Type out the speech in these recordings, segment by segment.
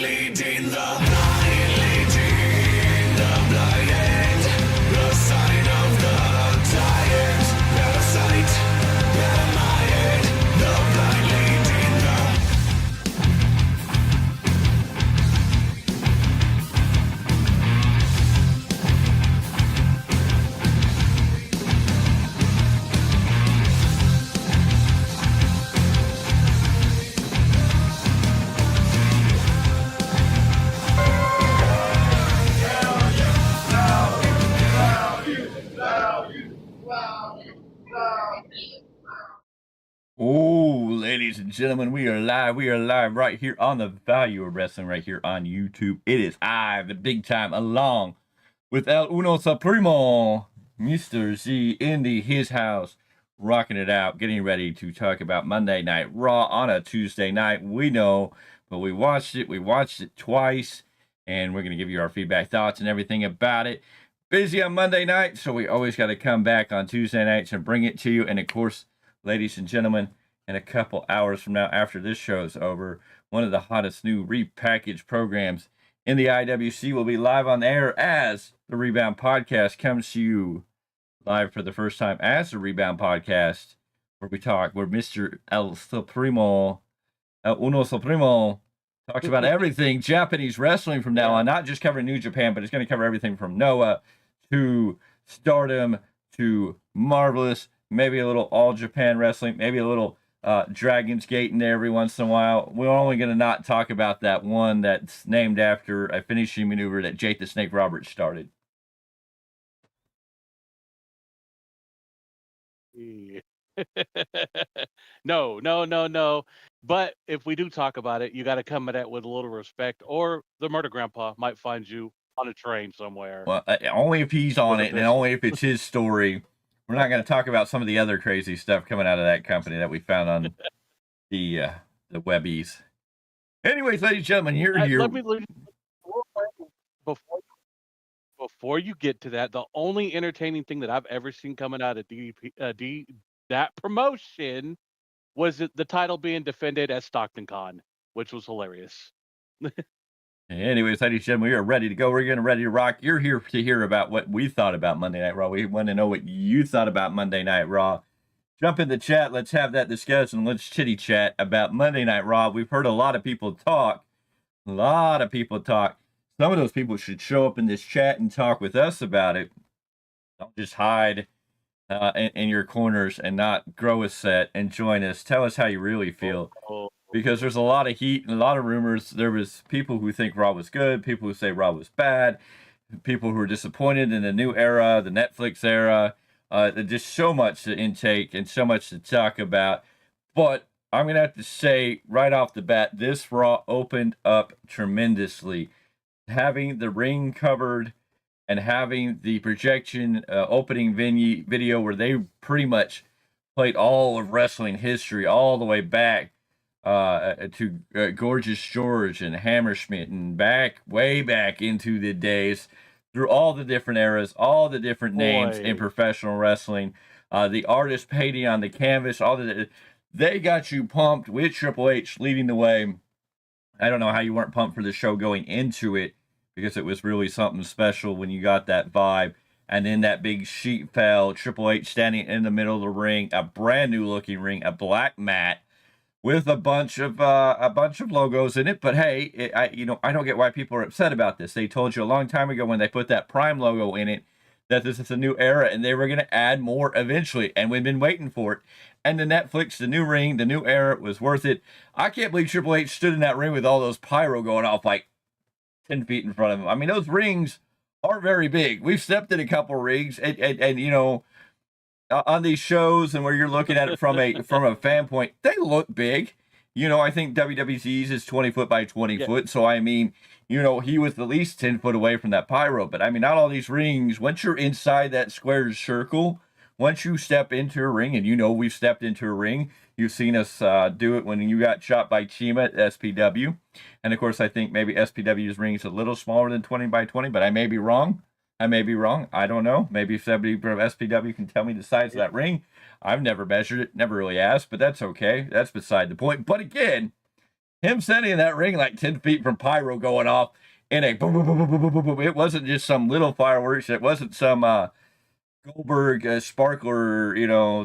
leading the blind, the sign of the giant, parasite, paranoid, the blind leading the Oh, ladies and gentlemen, we are live. We are live right here on the Value of Wrestling right here on YouTube. It is I, the Big Tyme, along with El Uno Supremo, Mr. Z, in his house, rocking it out, getting ready to talk about Monday Night Raw on a Tuesday night. We know, but we watched it. We watched it twice, and we're going to give you our feedback, thoughts, and everything about it. Busy on Monday night, so we always got to come back on Tuesday nights and bring it to you. And, of course, ladies and gentlemen, in a couple hours from now, after this show is over, one of the hottest new repackaged programs in the IWC will be live on the air as the Rebound Podcast comes to you live for the first time as the Rebound Podcast, where Mr. El Uno Supremo, talks about everything Japanese wrestling from now on, not just covering New Japan, but it's going to cover everything from Noah to Stardom to Marvelous, maybe a little All Japan Wrestling, maybe a little Dragon's Gate in there every once in a while. We're only going to not talk about that one that's named after a finishing maneuver that Jake the Snake Roberts started. No. But if we do talk about it, you got to come at it with a little respect, or the Murder Grandpa might find you on a train somewhere. Well, only if he's on it, and only if it's his story. We're not going to talk about some of the other crazy stuff coming out of that company that we found on the Webbies. Anyways, ladies and gentlemen, you're here. Before you get to that, the only entertaining thing that I've ever seen coming out of that promotion was the title being defended at Stocktoncon, which was hilarious. Anyways, ladies and gentlemen, we are ready to go. We're ready to rock. You're here to hear about what we thought about Monday Night Raw. We want to know what you thought about Monday Night Raw. Jump in the chat. Let's have that discussion. Let's chitty chat about Monday Night Raw. We've heard a lot of people talk. Some of those people should show up in this chat and talk with us about it. Don't just hide in your corners and not grow a set and join us. Tell us how you really feel. Because there's a lot of heat and a lot of rumors. There was people who think Raw was good, people who say Raw was bad, people who are disappointed in the new era, the Netflix era. Just so much to intake and so much to talk about. But I'm going to have to say right off the bat, this Raw opened up tremendously. Having the ring covered and having the projection opening video where they pretty much played all of wrestling history all the way back to Gorgeous George and Hammerschmidt and way back into the days, through all the different eras, all the different names in professional wrestling, the artist painting on the canvas, they got you pumped with Triple H leading the way. I don't know how you weren't pumped for the show going into it, because it was really something special when you got that vibe. And then that big sheet fell, Triple H standing in the middle of the ring, a brand new looking ring, a black mat with a bunch of logos in it. But hey, I don't get why people are upset about this. They told you a long time ago when they put that Prime logo in it that this is a new era and they were going to add more eventually. And we've been waiting for it. And the Netflix, the new ring, the new era was worth it. I can't believe Triple H stood in that ring with all those pyro going off like 10 feet in front of him. I mean, those rings are very big. We've stepped in a couple rings, and you know, on these shows and where you're looking at it from a fan point, they look big. You know, I think WWE's is 20 foot by 20 foot. So, I mean, you know, he was at least 10 foot away from that pyro. But, I mean, not all these rings. Once you're inside that square circle, once you step into a ring, and you know we've stepped into a ring, you've seen us do it when you got shot by Chima at SPW. And, of course, I think maybe SPW's ring is a little smaller than 20 by 20, but I may be wrong. I don't know. Maybe if somebody from SPW can tell me the size of that ring. I've never measured it, never really asked, but that's okay. That's beside the point. But again, him sitting in that ring like 10 feet from pyro going off in a boom, boom, boom, boom, boom, boom, boom, boom. It wasn't just some little fireworks. It wasn't some Goldberg sparkler,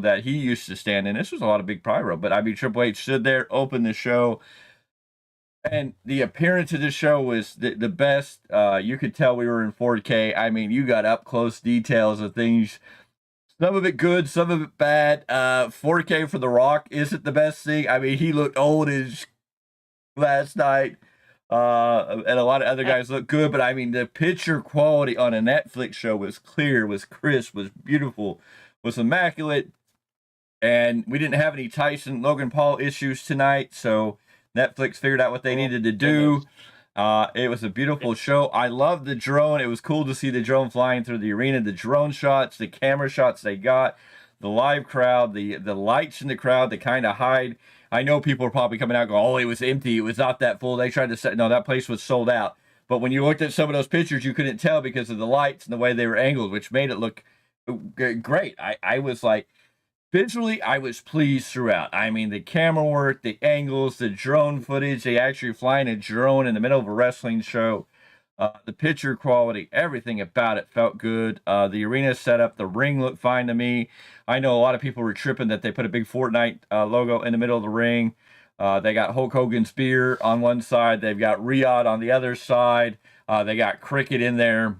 that he used to stand in. This was a lot of big pyro. But I mean, Triple H stood there, opened the show, and the appearance of the show was the best. You could tell we were in 4K. I mean, you got up close details of things. Some of it good, some of it bad. 4K for The Rock isn't the best thing. I mean, he looked old as last night. And a lot of other guys look good, but I mean, the picture quality on a Netflix show was clear, was crisp, was beautiful, was immaculate. And we didn't have any Tyson Logan Paul issues tonight, so Netflix figured out what they needed to do. It was a beautiful show. I loved the drone. It was cool to see the drone flying through the arena. The drone shots, the camera shots they got, the live crowd, the lights in the crowd that kind of hide. I know people are probably coming out going, oh, it was empty. It was not that full. They tried to say, no, that place was sold out. But when you looked at some of those pictures, you couldn't tell because of the lights and the way they were angled, which made it look great. I was like, visually, I was pleased throughout. I mean, the camera work, the angles, the drone footage, they actually flying a drone in the middle of a wrestling show, the picture quality, everything about it felt good. The arena setup, the ring looked fine to me. I know a lot of people were tripping that they put a big Fortnite logo in the middle of the ring. They got Hulk Hogan's spear on one side. They've got Riyadh on the other side. They got Cricket in there.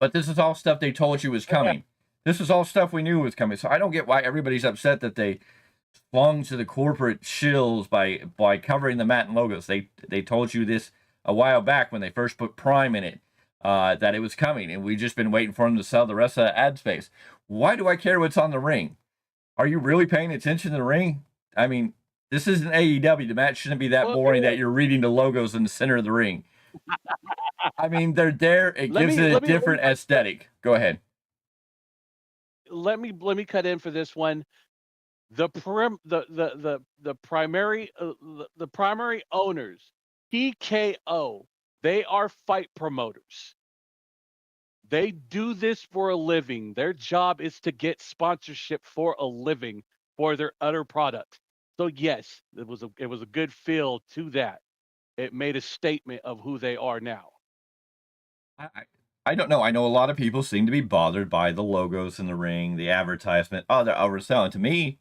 But this is all stuff they told you was coming. This is all stuff we knew was coming. So I don't get why everybody's upset that they flung to the corporate shills by covering the mat and logos. They told you this a while back when they first put Prime in it, that it was coming, and we've just been waiting for them to sell the rest of the ad space. Why do I care what's on the ring? Are you really paying attention to the ring? I mean, this isn't AEW. The match shouldn't be that boring that you're reading the logos in the center of the ring. I mean, they're there. It gives it a different aesthetic. Go ahead. Let me cut in for this one. The primary owners, TKO, they are fight promoters. They do this for a living. Their job is to get sponsorship for a living for their other product. So yes, it was a good feel to that. It made a statement of who they are now. I don't know. I know a lot of people seem to be bothered by the logos in the ring, the advertisement. Oh, they're overselling. To me,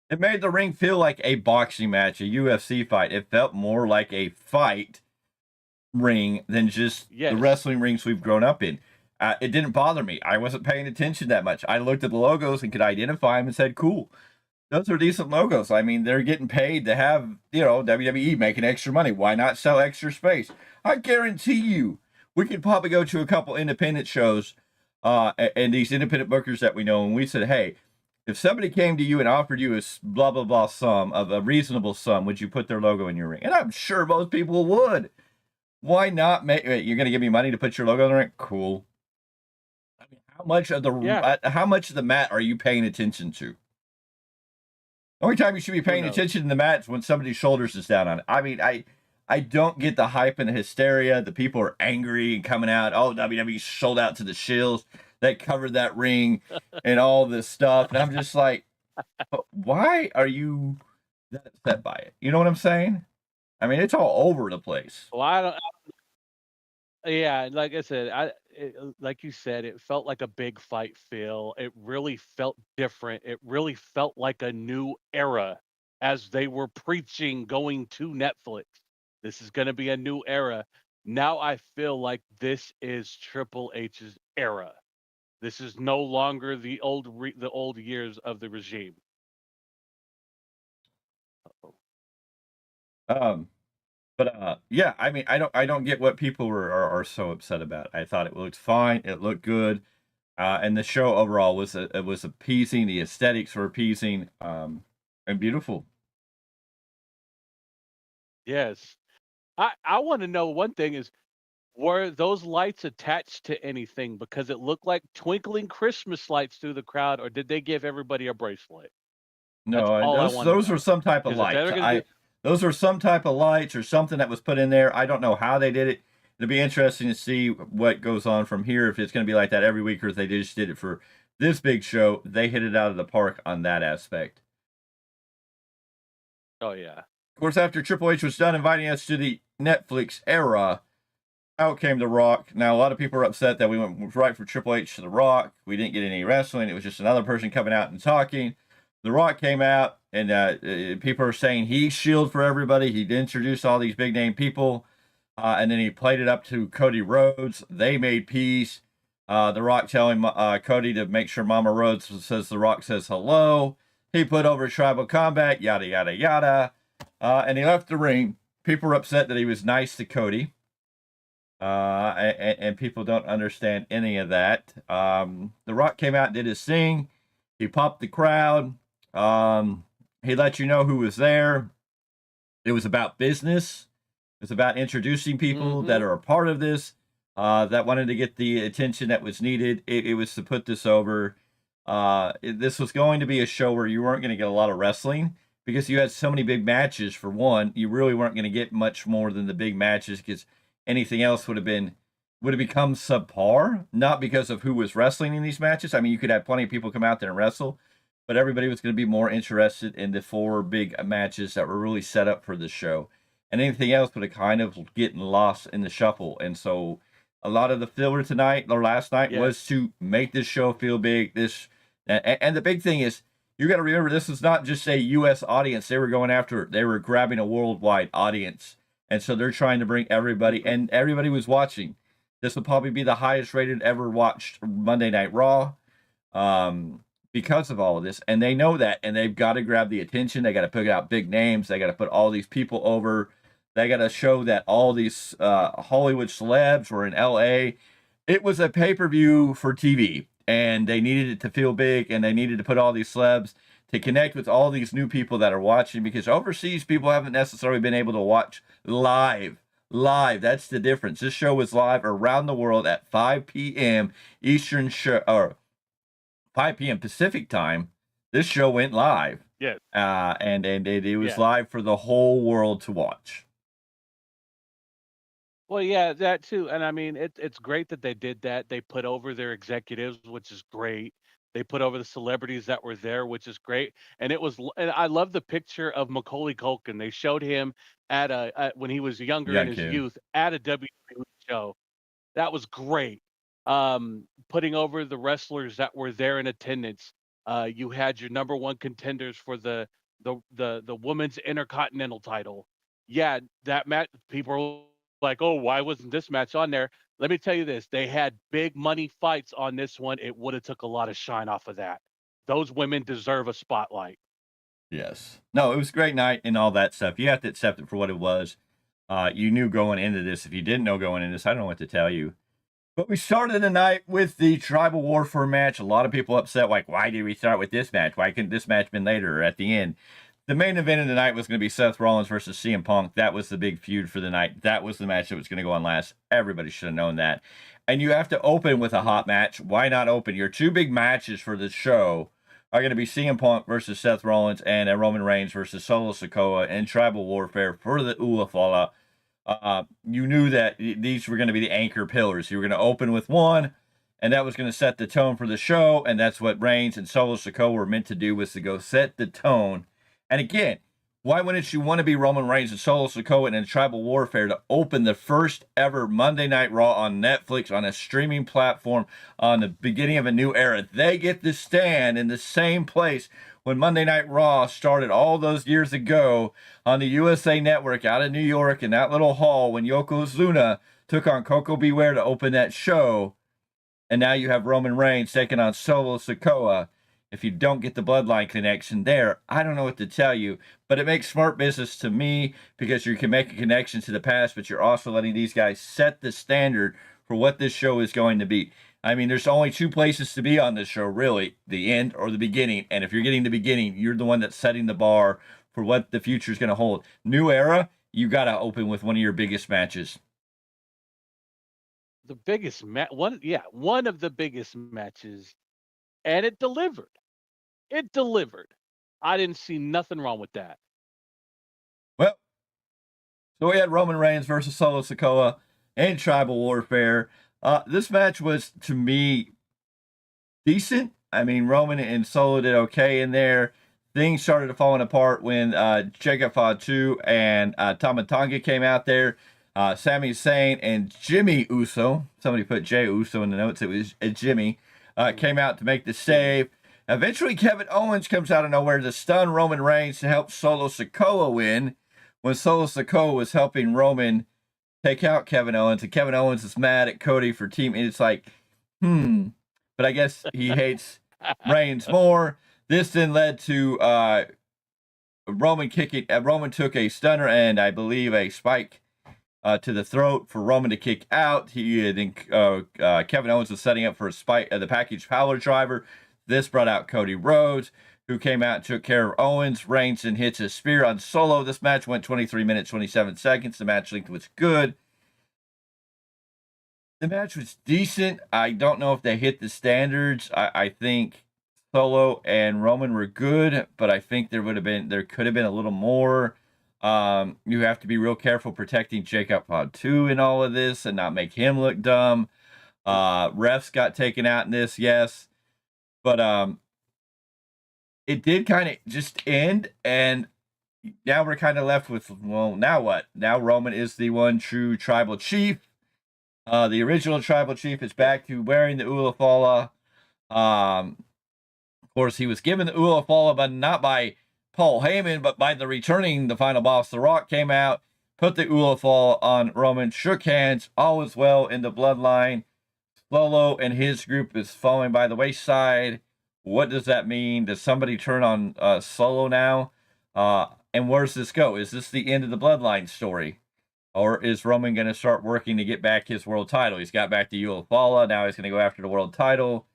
it made the ring feel like a boxing match, a UFC fight. It felt more like a fight ring than just the wrestling rings we've grown up in. It didn't bother me. I wasn't paying attention that much. I looked at the logos and could identify them and said, cool. Those are decent logos. I mean, they're getting paid to have, WWE making extra money. Why not sell extra space? I guarantee you, we could probably go to a couple independent shows and these independent bookers that we know, and we said, hey, if somebody came to you and offered you a blah, blah, blah sum of a reasonable sum, would you put their logo in your ring? And I'm sure most people would. Why not? You're going to give me money to put your logo in the ring? Cool. I mean, how much of the mat are you paying attention to? The only time you should be paying attention to the mat is when somebody's shoulders is down on it. I mean, I don't get the hype and the hysteria. The people are angry and coming out. Oh, WWE sold out to the shills that covered that ring and all this stuff. And I'm just like, why are you that upset by it? You know what I'm saying? I mean, it's all over the place. Well, yeah, like I said, like you said, it felt like a big fight feel. It really felt different. It really felt like a new era as they were preaching going to Netflix. This is going to be a new era. Now I feel like this is Triple H's era. This is no longer the old years of the regime. Yeah, I mean, I don't get what people are so upset about. I thought it looked fine. It looked good. And the show overall was appeasing. The aesthetics were appeasing, and beautiful. Yes. I want to know one thing is, were those lights attached to anything? Because it looked like twinkling Christmas lights through the crowd, or did they give everybody a bracelet? That's No, all I want to those know. were some type of Because if they're lights. gonna do, Those were some type of lights or something that was put in there. I don't know how they did it. It'll be interesting to see what goes on from here. If it's going to be like that every week, or if they just did it for this big show, they hit it out of the park on that aspect. oh yeah, course, after Triple H was done inviting us to the Netflix era, out came The Rock. Now, a lot of people are upset that we went right from Triple H to The Rock. We didn't get any wrestling. It was just another person coming out and talking. The Rock came out, and people are saying he's Shield for everybody. He introduced all these big name people, and then he played it up to Cody Rhodes. They made peace. The Rock telling Cody to make sure Mama Rhodes says The Rock says hello. He put over Tribal Combat, yada, yada, yada. And he left the ring. People were upset that he was nice to Cody. And people don't understand any of that. The Rock came out and did his thing. He popped the crowd. He let you know who was there. It was about business. It was about introducing people that are a part of this, that wanted to get the attention that was needed. It was to put this over. This was going to be a show where you weren't going to get a lot of wrestling because you had so many big matches. For one, you really weren't going to get much more than the big matches because anything else would have become subpar, not because of who was wrestling in these matches. I mean, you could have plenty of people come out there and wrestle, but everybody was going to be more interested in the 4 big matches that were really set up for the show. And anything else would have kind of getting lost in the shuffle. And so a lot of the filler tonight or last night was to make this show feel big. And the big thing is, you got to remember, this is not just a U.S. audience. They were grabbing a worldwide audience. And so they're trying to bring everybody, and everybody was watching. This will probably be the highest rated ever watched Monday Night Raw, because of all of this. And they know that, and they've got to grab the attention. They got to put out big names. They got to put all these people over. They got to show that all these Hollywood celebs were in L.A. It was a pay-per-view for TV, and they needed it to feel big, and they needed to put all these celebs to connect with all these new people that are watching, because overseas people haven't necessarily been able to watch live. That's the difference. This show was live around the world at 5 p.m. Eastern or 5 p.m. Pacific time. This show went live. Yes. And it was live for the whole world to watch. Well, yeah, that too. And I mean, it's great that they did that. They put over their executives, which is great. They put over the celebrities that were there, which is great. And and I love the picture of Macaulay Culkin. They showed him when he was younger in his youth at a WWE show. That was great. Putting over the wrestlers that were there in attendance. You had your number 1 contenders for the women's intercontinental title. Yeah, that match, people were like, oh, why wasn't this match on there? Let me tell you this, they had big money fights on this one. It would have took a lot of shine off of that. Those women deserve a spotlight. Yes. No, it was a great night and all that stuff. You have to accept it for what it was. You knew going into this. If you didn't know going into this, I don't know what to tell you. But we started the night with the Tribal Warfare match. A lot of people upset, like, why did we start with this match? Why couldn't this match been later or at the end? The main event of the night was going to be Seth Rollins versus CM Punk. That was the big feud for the night. That was the match that was going to go on last. Everybody should have known that. And you have to open with a hot match. Why not open? Your 2 big matches for the show are going to be CM Punk versus Seth Rollins and Roman Reigns versus Solo Sikoa in Tribal Warfare for the Uafala. You knew that these were going to be the anchor pillars. You were going to open with one, and that was going to set the tone for the show. And that's what Reigns and Solo Sikoa were meant to do, was to go set the tone. And again, why wouldn't you want to be Roman Reigns and Solo Sikoa in Tribal Warfare to open the first ever Monday Night Raw on Netflix, on a streaming platform, on the beginning of a new era? They get to stand in the same place when Monday Night Raw started all those years ago on the USA Network out of New York in that little hall when Yokozuna took on Coco Beware to open that show. And now you have Roman Reigns taking on Solo Sikoa. If you don't get the bloodline connection there, I don't know what to tell you, but it makes smart business to me, because you can make a connection to the past, but you're also letting these guys set the standard for what this show is going to be. I mean, there's only 2 places to be on this show, really, the end or the beginning. And if you're getting the beginning, you're the one that's setting the bar for what the future is going to hold. New era, you got to open with one of your biggest matches. The biggest one of the biggest matches, and it delivered. It delivered. I didn't see nothing wrong with that. Well, so we had Roman Reigns versus Solo Sikoa in Tribal Warfare. This match was, to me, decent. I mean, Roman and Solo did okay in there. things started falling apart when JPW and Tama Tonga came out there. Sami Zayn and Jimmy Uso, somebody put Jay Uso in the notes, it was Jimmy, came out to make the save. Eventually, Kevin Owens comes out of nowhere to stun Roman Reigns to help Solo Sikoa win when Solo Sikoa was helping Roman take out Kevin Owens, and Kevin Owens is mad at Cody for team. And it's like, but I guess he hates Reigns more. This then led to Roman kicking. Roman took a stunner and I believe a spike to the throat for Roman to kick out. Kevin Owens was setting up for a spike, the package power driver. This brought out Cody Rhodes, who came out and took care of Owens. Reigns then hits a spear on Solo. This match went 23 minutes, 27 seconds. The match length was good. The match was decent. I don't know if they hit the standards. I think Solo and Roman were good, but I think there could have been a little more. You have to be real careful protecting JPW in all of this and not make him look dumb. Refs got taken out in this, yes. But it did kind of just end, and now we're kind of left with, well, now what? Now Roman is the one true tribal chief. The original tribal chief is back to wearing the Ulafala. Of course, he was given the Ulafala, but not by Paul Heyman, but by the final boss. The Rock came out, put the Ulafala on Roman, shook hands, all was well in the bloodline. Solo and his group is falling by the wayside. What does that mean? Does somebody turn on Solo now? And where does this go? Is this the end of the bloodline story? Or is Roman going to start working to get back his world title? He's got back the Ulafala. Now he's going to go after the world title.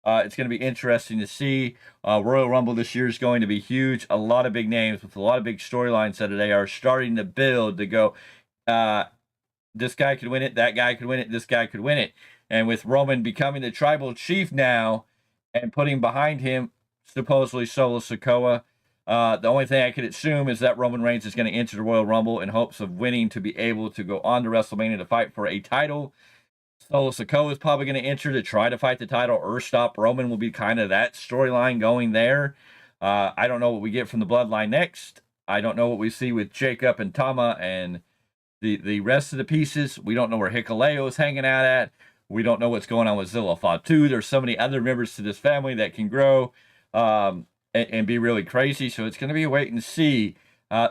It's going to be interesting to see. Royal Rumble this year is going to be huge. A lot of big names with a lot of big storylines that they are starting to build to go, this guy could win it, that guy could win it, this guy could win it. And with Roman becoming the tribal chief now and putting behind him supposedly Solo Sikoa, the only thing I could assume is that Roman Reigns is going to enter the Royal Rumble in hopes of winning to be able to go on to WrestleMania to fight for a title. Solo Sikoa is probably going to enter to try to fight the title or stop Roman. Will be kind of that storyline going there. I don't know what we get from the bloodline next. I don't know what we see with Jacob and Tama and the rest of the pieces. We don't know where Hikuleo is hanging out at. We don't know what's going on with Zilla Fatu. There's so many other members to this family that can grow and be really crazy. So it's going to be a wait and see.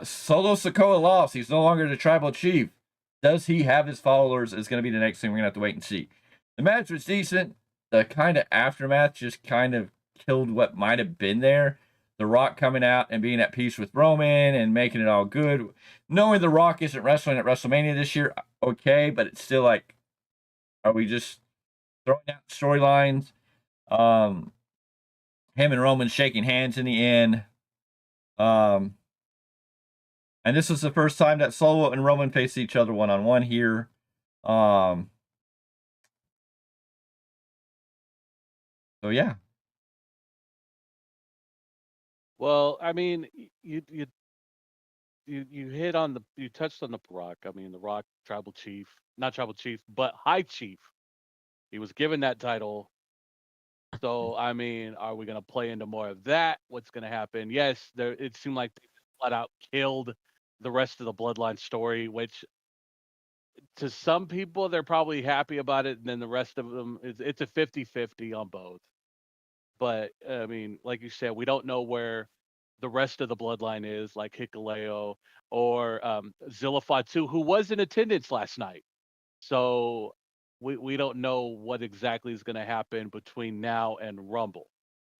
Solo Sikoa lost. He's no longer the tribal chief. Does he have his followers? Is going to be the next thing we're going to have to wait and see. The match was decent. The kind of aftermath just kind of killed what might have been there. The Rock coming out and being at peace with Roman and making it all good. Knowing The Rock isn't wrestling at WrestleMania this year, okay, but it's still like, are we just throwing out storylines? Him and Roman shaking hands in the end. And this was the first time that Solo and Roman faced each other one-on-one here. So yeah. Well, I mean, you touched on the Rock. I mean, the Rock, not tribal chief, but high chief. He was given that title. So, I mean, are we going to play into more of that? What's going to happen? Yes, it seemed like they flat out killed the rest of the bloodline story, which to some people, they're probably happy about it. And then the rest of them, it's a 50-50 on both. But, I mean, like you said, we don't know where the rest of the bloodline is, like Hikuleo or Zilla Fatu, who was in attendance last night. So we don't know what exactly is going to happen between now and Rumble.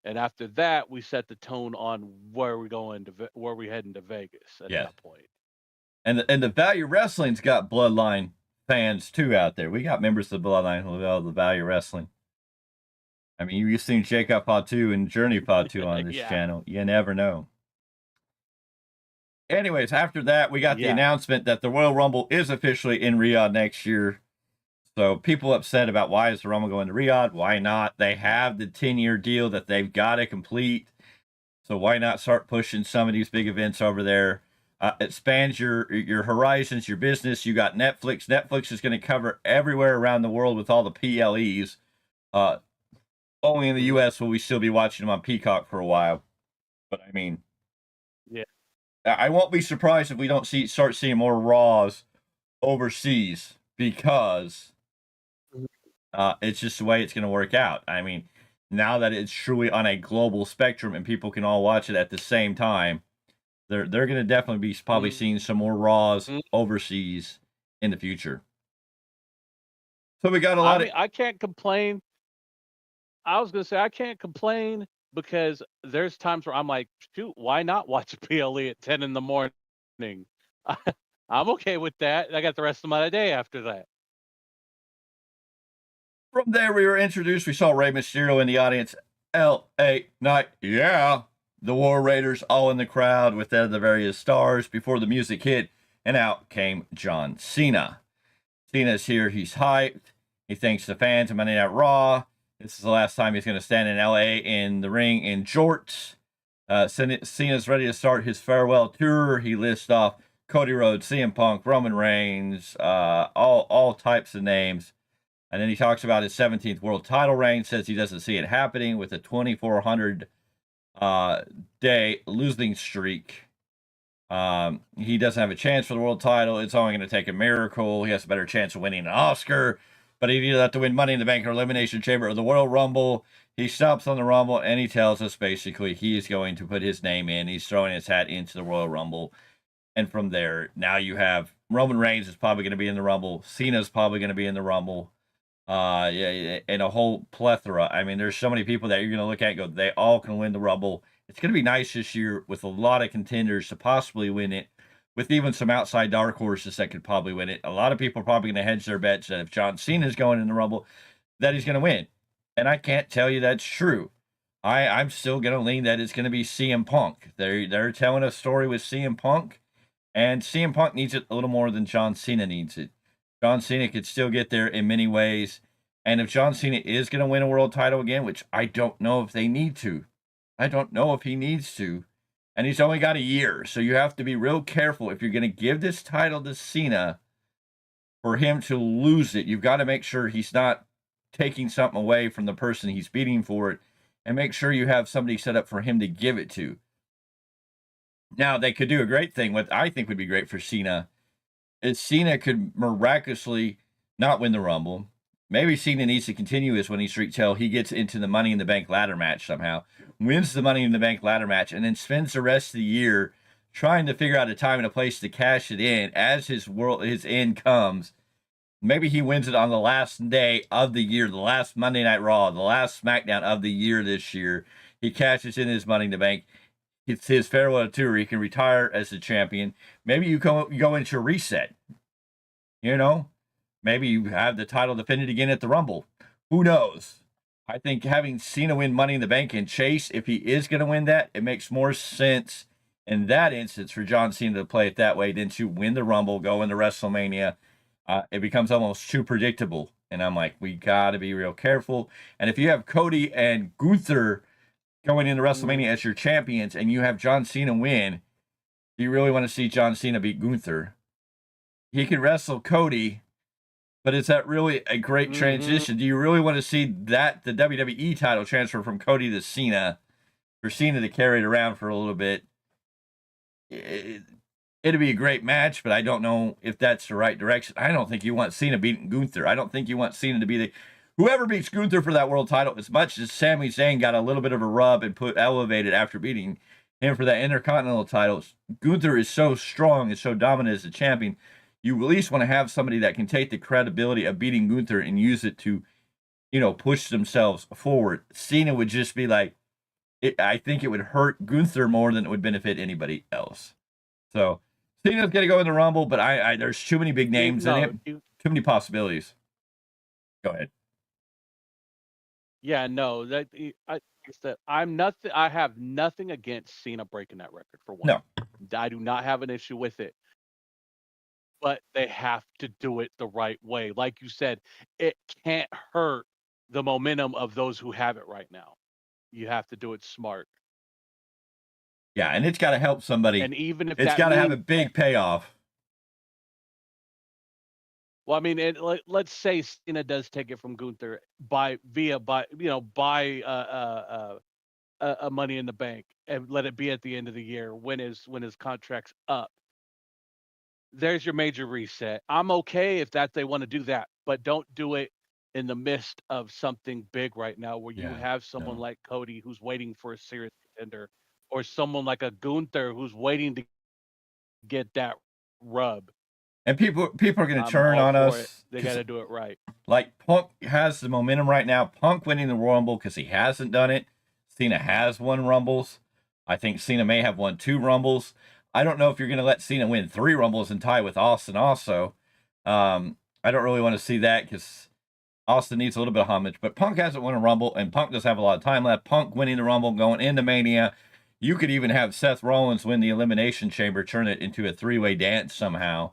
And after that, we set the tone on where we're heading to Vegas at that point. And the Value Wrestling's got bloodline fans too out there. We got members of the bloodline who love the Value Wrestling. I mean, you've seen Jacob Fatu and Journey Fatu on this channel. You never know. Anyways, after that, we got the announcement that the Royal Rumble is officially in Riyadh next year. So people upset about why is the Rumble going to Riyadh? Why not? They have the 10-year deal that they've got to complete. So why not start pushing some of these big events over there? It spans your horizons, your business. You got Netflix. Netflix is going to cover everywhere around the world with all the PLEs. Only in the U.S. will we still be watching them on Peacock for a while. But I mean, I won't be surprised if we don't start seeing more Raws overseas because Mhm. it's just the way it's going to work out. I mean, now that it's truly on a global spectrum and people can all watch it at the same time, they're going to definitely be probably Mhm. seeing some more Raws overseas in the future. So we got a I lot of mean, I can't complain. I was gonna say I can't complain because there's times where I'm like, shoot, why not watch a PLE at 10 in the morning? I'm okay with that. I got the rest of my day after that. From there, we were introduced. We saw Rey Mysterio in the audience. L.A. Knight, yeah. The War Raiders all in the crowd with the various stars before the music hit, and out came John Cena. Cena's here. He's hyped. He thanks the fans of Monday Night Raw. This is the last time he's going to stand in LA in the ring in jorts. Cena's ready to start his farewell tour. He lists off Cody Rhodes, CM Punk, Roman Reigns, all types of names. And then he talks about his 17th world title reign, says he doesn't see it happening with a 2,400 day losing streak. He doesn't have a chance for the world title. It's only going to take a miracle. He has a better chance of winning an Oscar, but he'd either have to win Money in the Bank or Elimination Chamber or the Royal Rumble. He stops on the Rumble and he tells us basically he's going to put his name in. He's throwing his hat into the Royal Rumble. And from there, now you have Roman Reigns is probably going to be in the Rumble. Cena's probably going to be in the Rumble. Yeah, and a whole plethora. I mean, there's so many people that you're going to look at and go, they all can win the Rumble. It's going to be nice this year with a lot of contenders to possibly win it, with even some outside dark horses that could probably win it. A lot of people are probably going to hedge their bets that if John Cena is going in the Rumble, that he's going to win. And I can't tell you that's true. I'm still going to lean that it's going to be CM Punk. They're telling a story with CM Punk, and CM Punk needs it a little more than John Cena needs it. John Cena could still get there in many ways. And if John Cena is going to win a world title again, which I don't know if they need to, I don't know if he needs to. And he's only got a year. So you have to be real careful. If you're going to give this title to Cena for him to lose it, you've got to make sure he's not taking something away from the person he's beating for it. And make sure you have somebody set up for him to give it to. Now, they could do a great thing. What I think would be great for Cena is Cena could miraculously not win the Rumble. Maybe Cena needs to continue his winning streak till he gets into the Money in the Bank ladder match somehow, wins the Money in the Bank ladder match, and then spends the rest of the year trying to figure out a time and a place to cash it in as his end comes. Maybe he wins it on the last day of the year, the last Monday Night Raw, the last SmackDown of the year this year. He cashes in his Money in the Bank. It's his farewell tour. He can retire as the champion. Maybe you go into a reset. You know, maybe you have the title defended again at the Rumble. Who knows? I think having Cena win Money in the Bank and Chase, if he is going to win that, it makes more sense in that instance for John Cena to play it that way than to win the Rumble, go into WrestleMania. It becomes almost too predictable. And I'm like, we got to be real careful. And if you have Cody and Gunther going into WrestleMania as your champions and you have John Cena win, do you really want to see John Cena beat Gunther? He can wrestle Cody, but is that really a great Mhm. transition? Do you really want to see that the WWE title transfer from Cody to Cena for Cena to carry it around for a little bit? It'd be a great match, but I don't know if that's the right direction. I don't think you want Cena beating Gunther. I don't think you want Cena to be the whoever beats Gunther for that world title. As much as Sami Zayn got a little bit of a rub and put elevated after beating him for that Intercontinental title, Gunther is so strong and so dominant as a champion. You at least want to have somebody that can take the credibility of beating Gunther and use it to, push themselves forward. Cena would just be like, I think it would hurt Gunther more than it would benefit anybody else. So Cena's going to go in the Rumble, but I there's too many big names in it, No, you too many possibilities. Go ahead. yeah, no, that I said I'm nothing. I have nothing against Cena breaking that record for one. No, I do not have an issue with it, but they have to do it the right way. Like you said, it can't hurt the momentum of those who have it right now. You have to do it smart, yeah, and it's got to help somebody. and even if It's that got to have a means, big payoff. well, I mean, let's say Cena does take it from Gunther by a Money in the Bank and let it be at the end of the year when his contract's up. There's your major reset. I'm okay if that they want to do that, but don't do it in the midst of something big right now where you Yeah, have someone no. like Cody who's waiting for a serious contender, or someone like a Gunther who's waiting to get that rub. And people are going to I'm turn all on for it. us They got because, to do it right. like, Punk has the momentum right now. Punk winning the Royal Rumble because he hasn't done it. Cena has won Rumbles. I think Cena may have won 2 Rumbles. I don't know if you're going to let Cena win 3 Rumbles and tie with Austin also. I don't really want to see that because Austin needs a little bit of homage. But Punk hasn't won a Rumble, and Punk does have a lot of time left. Punk winning the Rumble, going into Mania. You could even have Seth Rollins win the Elimination Chamber, turn it into a 3-way dance somehow.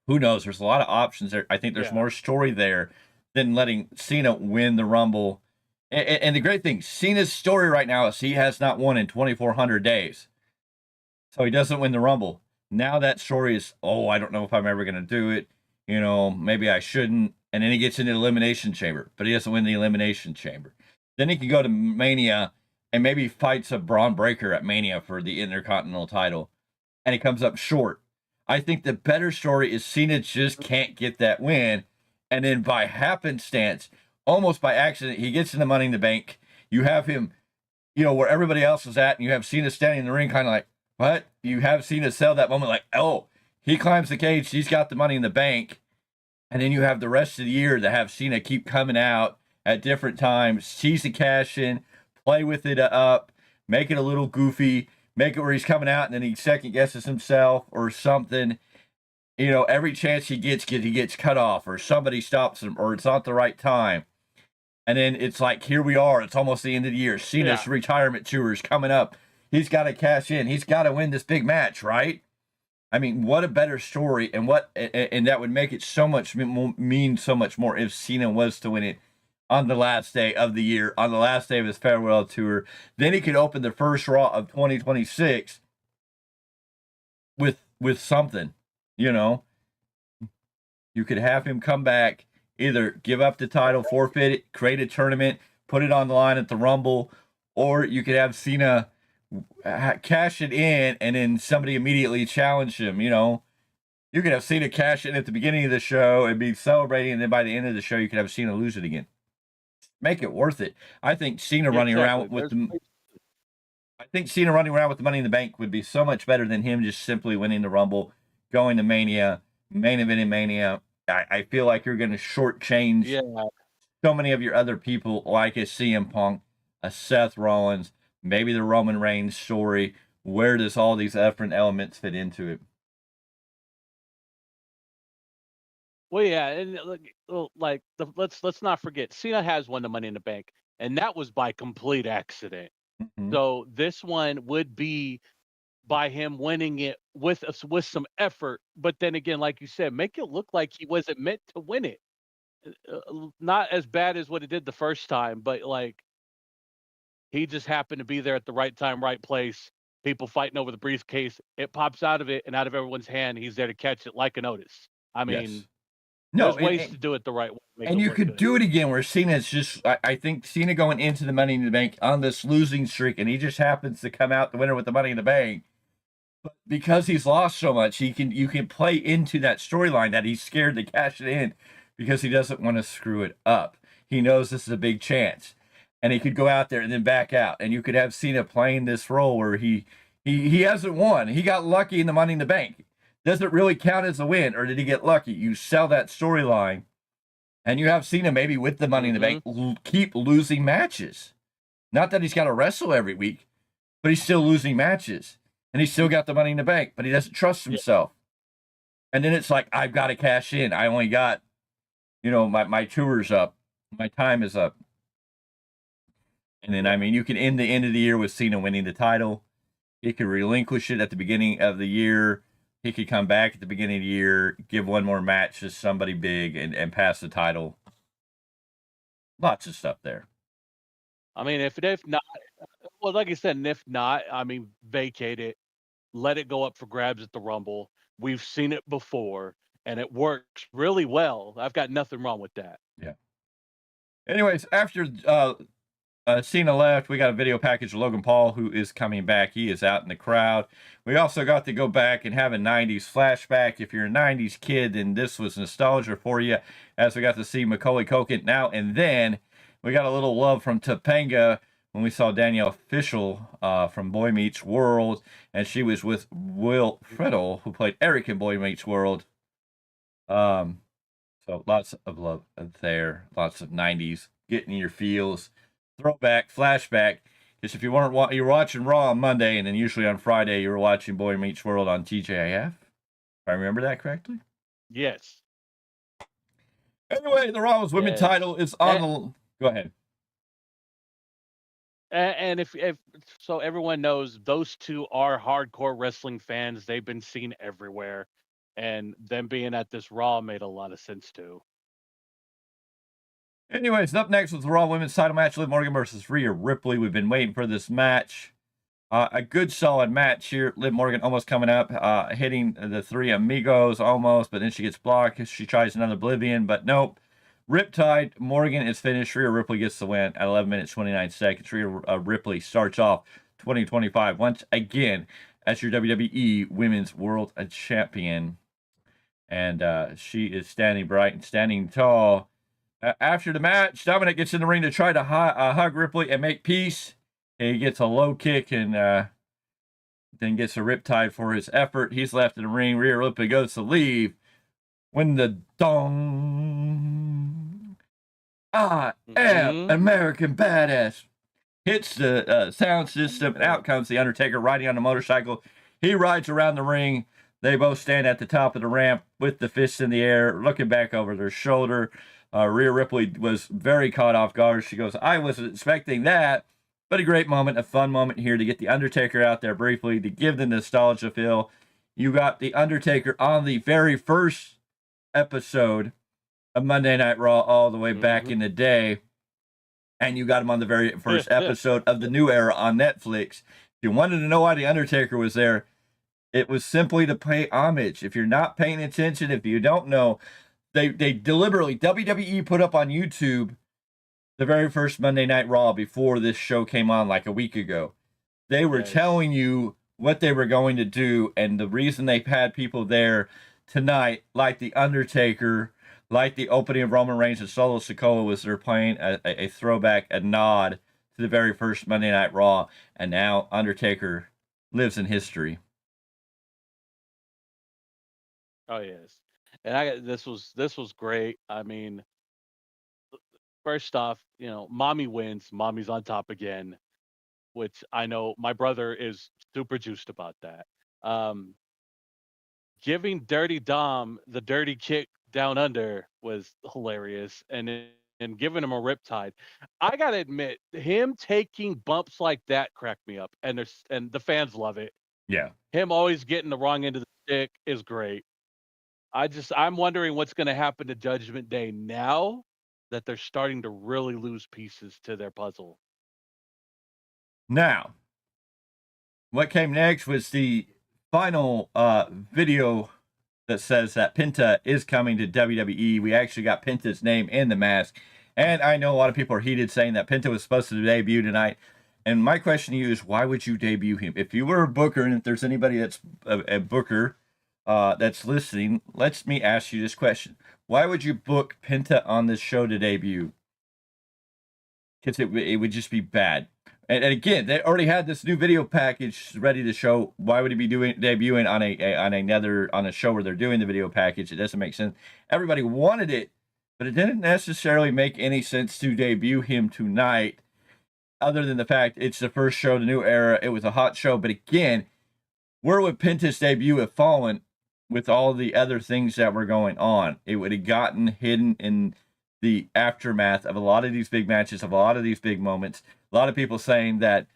Who knows? There's a lot of options there. I think there's Yeah. more story there than letting Cena win the Rumble. And the great thing, Cena's story right now is he has not won in 2,400 days. So he doesn't win the Rumble. Now that story is, oh, I don't know if I'm ever going to do it. You know, maybe I shouldn't. And then he gets into the Elimination Chamber, but he doesn't win the Elimination Chamber. Then he can go to Mania and maybe fights a Braun Breaker at Mania for the Intercontinental title. And he comes up short. I think the better story is Cena just can't get that win. And then by happenstance, almost by accident, he gets in the Money in the Bank. You have him, you know, where everybody else is at, and you have Cena standing in the ring kind of like, what? You have Cena sell that moment like, oh, he climbs the cage, he's got the Money in the Bank. And then you have the rest of the year to have Cena keep coming out at different times, tease the cash in, play with it up, make it a little goofy, make it where he's coming out and then he second guesses himself or something. You know, every chance he gets cut off or somebody stops him or it's not the right time. And then it's like, here we are. It's almost the end of the year. Cena's retirement tour is coming up. He's got to cash in. He's got to win this big match, right? I mean, what a better story, and that would make it so much mean so much more if Cena was to win it on the last day of the year, on the last day of his farewell tour. Then he could open the first Raw of 2026 with something, you know. You could have him come back, either give up the title, forfeit it, create a tournament, put it on the line at the Rumble, or you could have Cena cash it in and then somebody immediately challenge him, you know. You could have Cena cash it at the beginning of the show and be celebrating, and then by the end of the show, you could have Cena lose it again. Make it worth it. I think Cena running around with the Money in the Bank would be so much better than him just simply winning the Rumble, going to Mania, main event in Mania. I feel like you're going to shortchange so many of your other people, like a CM Punk, a Seth Rollins, maybe the Roman Reigns story. Where does all these different elements fit into it? Well, yeah, and let's not forget, Cena has won the Money in the Bank, and that was by complete accident. Mm-hmm. So this one would be by him winning it with some effort, but then again, like you said, make it look like he wasn't meant to win it. Not as bad as what it did the first time, but like he just happened to be there at the right time, right place. People fighting over the briefcase. It pops out of it and out of everyone's hand. He's there to catch it like a Otis. I mean, no, there's ways to do it the right way. And you could do it again where Cena's just, I think Cena going into the Money in the Bank on this losing streak, and he just happens to come out the winner with the Money in the Bank. But because he's lost so much, you can play into that storyline that he's scared to cash it in because he doesn't want to screw it up. He knows this is a big chance. And he could go out there and then back out. And you could have Cena playing this role where he hasn't won. He got lucky in the Money in the Bank. Does it really count as a win, or did he get lucky? You sell that storyline, and you have Cena maybe with the Money in the Bank keep losing matches. Not that he's got to wrestle every week, but he's still losing matches. And he's still got the Money in the Bank, but he doesn't trust himself. And then it's like, I've got to cash in. I only got, you know, my tour's up. My time is up. And then, I mean, you can end the end of the year with Cena winning the title. He could relinquish it at the beginning of the year. He could come back at the beginning of the year, give one more match to somebody big, and pass the title. Lots of stuff there. I mean, if not, well, like I said, and if not, I mean, vacate it, let it go up for grabs at the Rumble. We've seen it before, and it works really well. I've got nothing wrong with that. Yeah. Anyways, after Cena left. We got a video package of Logan Paul, who is coming back. He is out in the crowd. We also got to go back and have a 90s flashback. If you're a 90s kid, then this was nostalgia for you, as we got to see Macaulay Culkin now and then. We got a little love from Topanga when we saw Danielle Fishel from Boy Meets World, and she was with Will Friedle, who played Eric in Boy Meets World. So lots of love there. Lots of 90s, getting your feels. Throwback, flashback. Because if you weren't you're watching Raw on Monday, and then usually on Friday you were watching Boy Meets World on TJIF. If I remember that correctly. Yes. Anyway, the Raw's Women's title is on the. Go ahead. And if so, everyone knows those two are hardcore wrestling fans. They've been seen everywhere, and them being at this Raw made a lot of sense too. Anyways, up next was the Raw Women's title match, Liv Morgan versus Rhea Ripley. We've been waiting for this match. A good, solid match here. Liv Morgan almost coming up, hitting the three amigos almost, but then she gets blocked. She tries another Oblivion, but nope. Riptide, Morgan is finished. Rhea Ripley gets the win at 11 minutes, 29 seconds. Rhea Ripley starts off 2025 once again as your WWE Women's World Champion. And she is standing bright and standing tall. After the match, Dominic gets in the ring to try to hug Ripley and make peace. He gets a low kick and then gets a Riptide for his effort. He's left in the ring. Rhea Ripley goes to leave when the dong, I am American Badass, hits the sound system, and out comes the Undertaker riding on a motorcycle. He rides around the ring. They both stand at the top of the ramp with the fists in the air, looking back over their shoulder. Rhea Ripley was very caught off guard. She goes, I wasn't expecting that. But a great moment, a fun moment here to get the Undertaker out there briefly, to give the nostalgia feel. You got the Undertaker on the very first episode of Monday Night Raw all the way back in the day. And you got him on the very first episode of the new era on Netflix. If you wanted to know why the Undertaker was there, it was simply to pay homage. If you're not paying attention, if you don't know, they deliberately, WWE put up on YouTube the very first Monday Night Raw before this show came on like a week ago. They were telling you what they were going to do, and the reason they had people there tonight, like The Undertaker, like the opening of Roman Reigns and Solo Sikoa, was they're playing a throwback, a nod to the very first Monday Night Raw, and now Undertaker lives in history. Oh yes, and this was great. I mean, first off, mommy wins. Mommy's on top again, which I know my brother is super juiced about that. Giving Dirty Dom the dirty kick down under was hilarious, and giving him a Riptide. I gotta admit, him taking bumps like that cracked me up, and the fans love it. Yeah. Him always getting the wrong end of the stick is great. I'm wondering what's going to happen to Judgment Day now that they're starting to really lose pieces to their puzzle. Now, what came next was the final video that says that Penta is coming to WWE. We actually got Penta's name in the mask. And I know a lot of people are heated saying that Penta was supposed to debut tonight. And my question to you is, why would you debut him? If you were a booker, and if there's anybody that's a booker that's listening, let me ask you this question. Why would you book Penta on this show to debut? Because it would just be bad. And again, they already had this new video package ready to show. Why would he be debuting on a show where they're doing the video package? It doesn't make sense. Everybody wanted it, but it didn't necessarily make any sense to debut him tonight, other than the fact it's the first show, the new era. It was a hot show, but again, where would Penta's debut have fallen with all the other things that were going on? It would have gotten hidden in the aftermath of a lot of these big matches, of a lot of these big moments. A lot of people saying that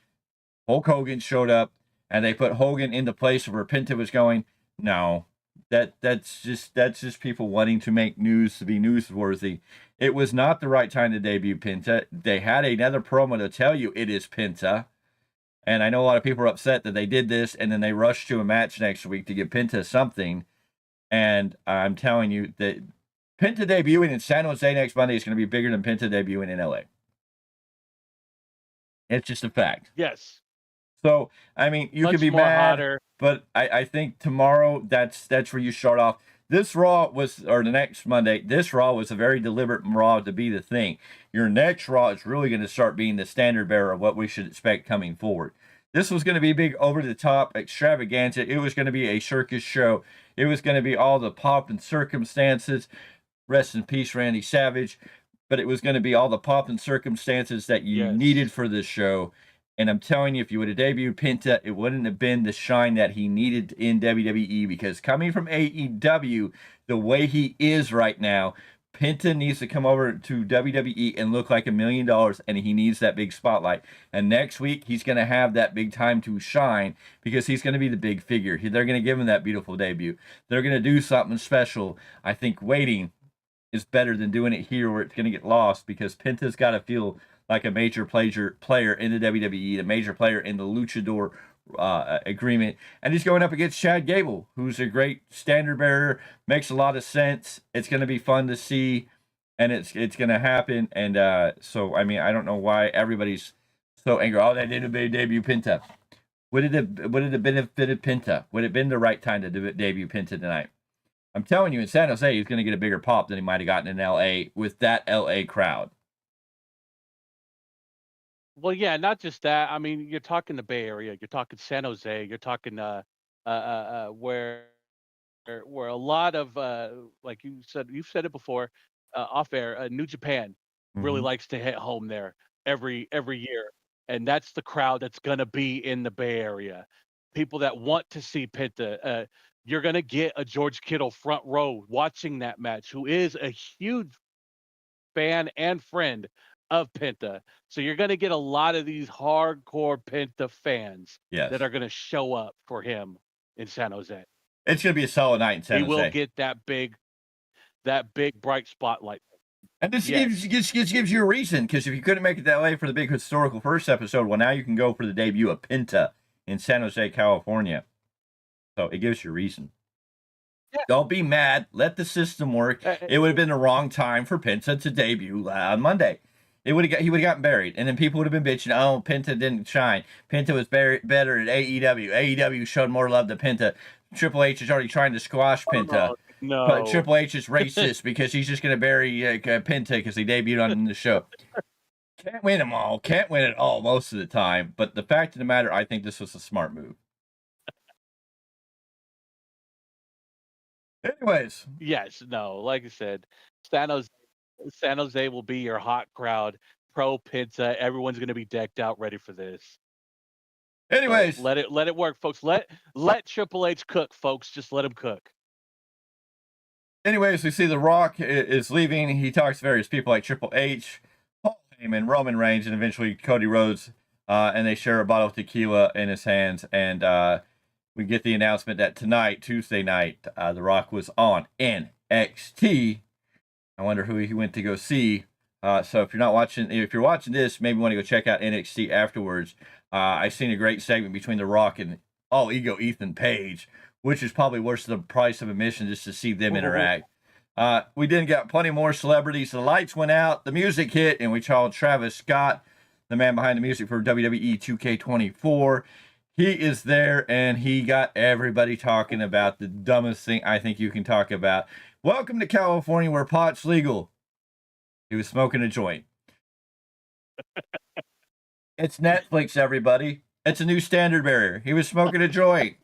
Hulk Hogan showed up and they put Hogan in the place where Penta was going. No, that's just people wanting to make news, to be newsworthy. It was not the right time to debut Penta. They had another promo to tell you it is Penta. And I know a lot of people are upset that they did this and then they rushed to a match next week to give Penta something. And I'm telling you that Penta debuting in San Jose next Monday is going to be bigger than Penta debuting in LA. It's just a fact. Yes. So, I mean, you Much could be more mad, hotter. but I think tomorrow that's where you start off. This Raw was, or the next Monday, this Raw was a very deliberate Raw to be the thing. Your next Raw is really going to start being the standard bearer of what we should expect coming forward. This was going to be big, over the top extravaganza. It was going to be a circus show. It was going to be all the pomp and circumstances. Rest in peace, Randy Savage. But it was going to be all the pomp and circumstances that you Yes. needed for this show. And I'm telling you, if you would have debuted Penta, it wouldn't have been the shine that he needed in WWE, because coming from AEW, the way he is right now, Penta needs to come over to WWE and look like $1 million, and he needs that big spotlight. And next week, he's going to have that big time to shine, because he's going to be the big figure. They're going to give him that beautiful debut. They're going to do something special. I think waiting is better than doing it here where it's going to get lost, because Penta's got to feel like a major player in the WWE, a major player in the Luchador agreement. And he's going up against Chad Gable, who's a great standard bearer, makes a lot of sense. It's going to be fun to see, and it's going to happen. And so, I mean, I don't know why everybody's so angry. Oh, they didn't debut Penta. Would it have benefited Penta? Would it have been the right time to debut Penta tonight? I'm telling you, in San Jose, he's going to get a bigger pop than he might have gotten in LA with that LA crowd. Well, yeah, not just that. I mean, you're talking the Bay Area, you're talking San Jose, you're talking where a lot of like you've said it before, off air. New Japan really Mhm. likes to hit home there every year, and that's the crowd that's gonna be in the Bay Area. People that want to see Penta. You're gonna get a George Kittle front row watching that match, who is a huge fan and friend of Penta. So you're going to get a lot of these hardcore Penta fans Yes. that are going to show up for him in San Jose. It's going to be a solid night in San He Jose. will get that big bright spotlight. And this Yes. gives you a reason, because if you couldn't make it that way for the big historical first episode, well, now you can go for the debut of Penta in San Jose, California. So it gives you a reason. Yeah. Don't be mad. Let the system work. It would have been the wrong time for Penta to debut on Monday. He would have gotten buried, and then people would have been bitching. Oh, Penta didn't shine. Penta was better at AEW. AEW showed more love to Penta. Triple H is already trying to squash Penta. No. But Triple H is racist because he's just going to bury Penta because he debuted on the show. Can't win them all. Can't win it all most of the time. But the fact of the matter, I think this was a smart move. Anyways. Yes, no, like I said, San Jose will be your hot crowd. Pro Penta, everyone's going to be decked out, ready for this. Anyways, so let it work, folks. Let Triple H cook, folks. Just let him cook. Anyways, we see The Rock is leaving. He talks to various people like Triple H, Paul Heyman, Roman Reigns, and eventually Cody Rhodes. And they share a bottle of tequila in his hands. And we get the announcement that tonight, Tuesday night, The Rock was on NXT. I wonder who he went to go see. So if you're watching this, maybe want to go check out NXT afterwards. I've seen a great segment between The Rock and All Ego Ethan Page, which is probably worth the price of admission just to see them interact. We didn't get plenty more celebrities. The lights went out, the music hit, and we saw Travis Scott, the man behind the music for WWE 2K24. He is there, and he got everybody talking about the dumbest thing I think you can talk about. Welcome to California, where pot's legal. He was smoking a joint. It's Netflix, everybody. It's a new standard bearer. He was smoking a joint.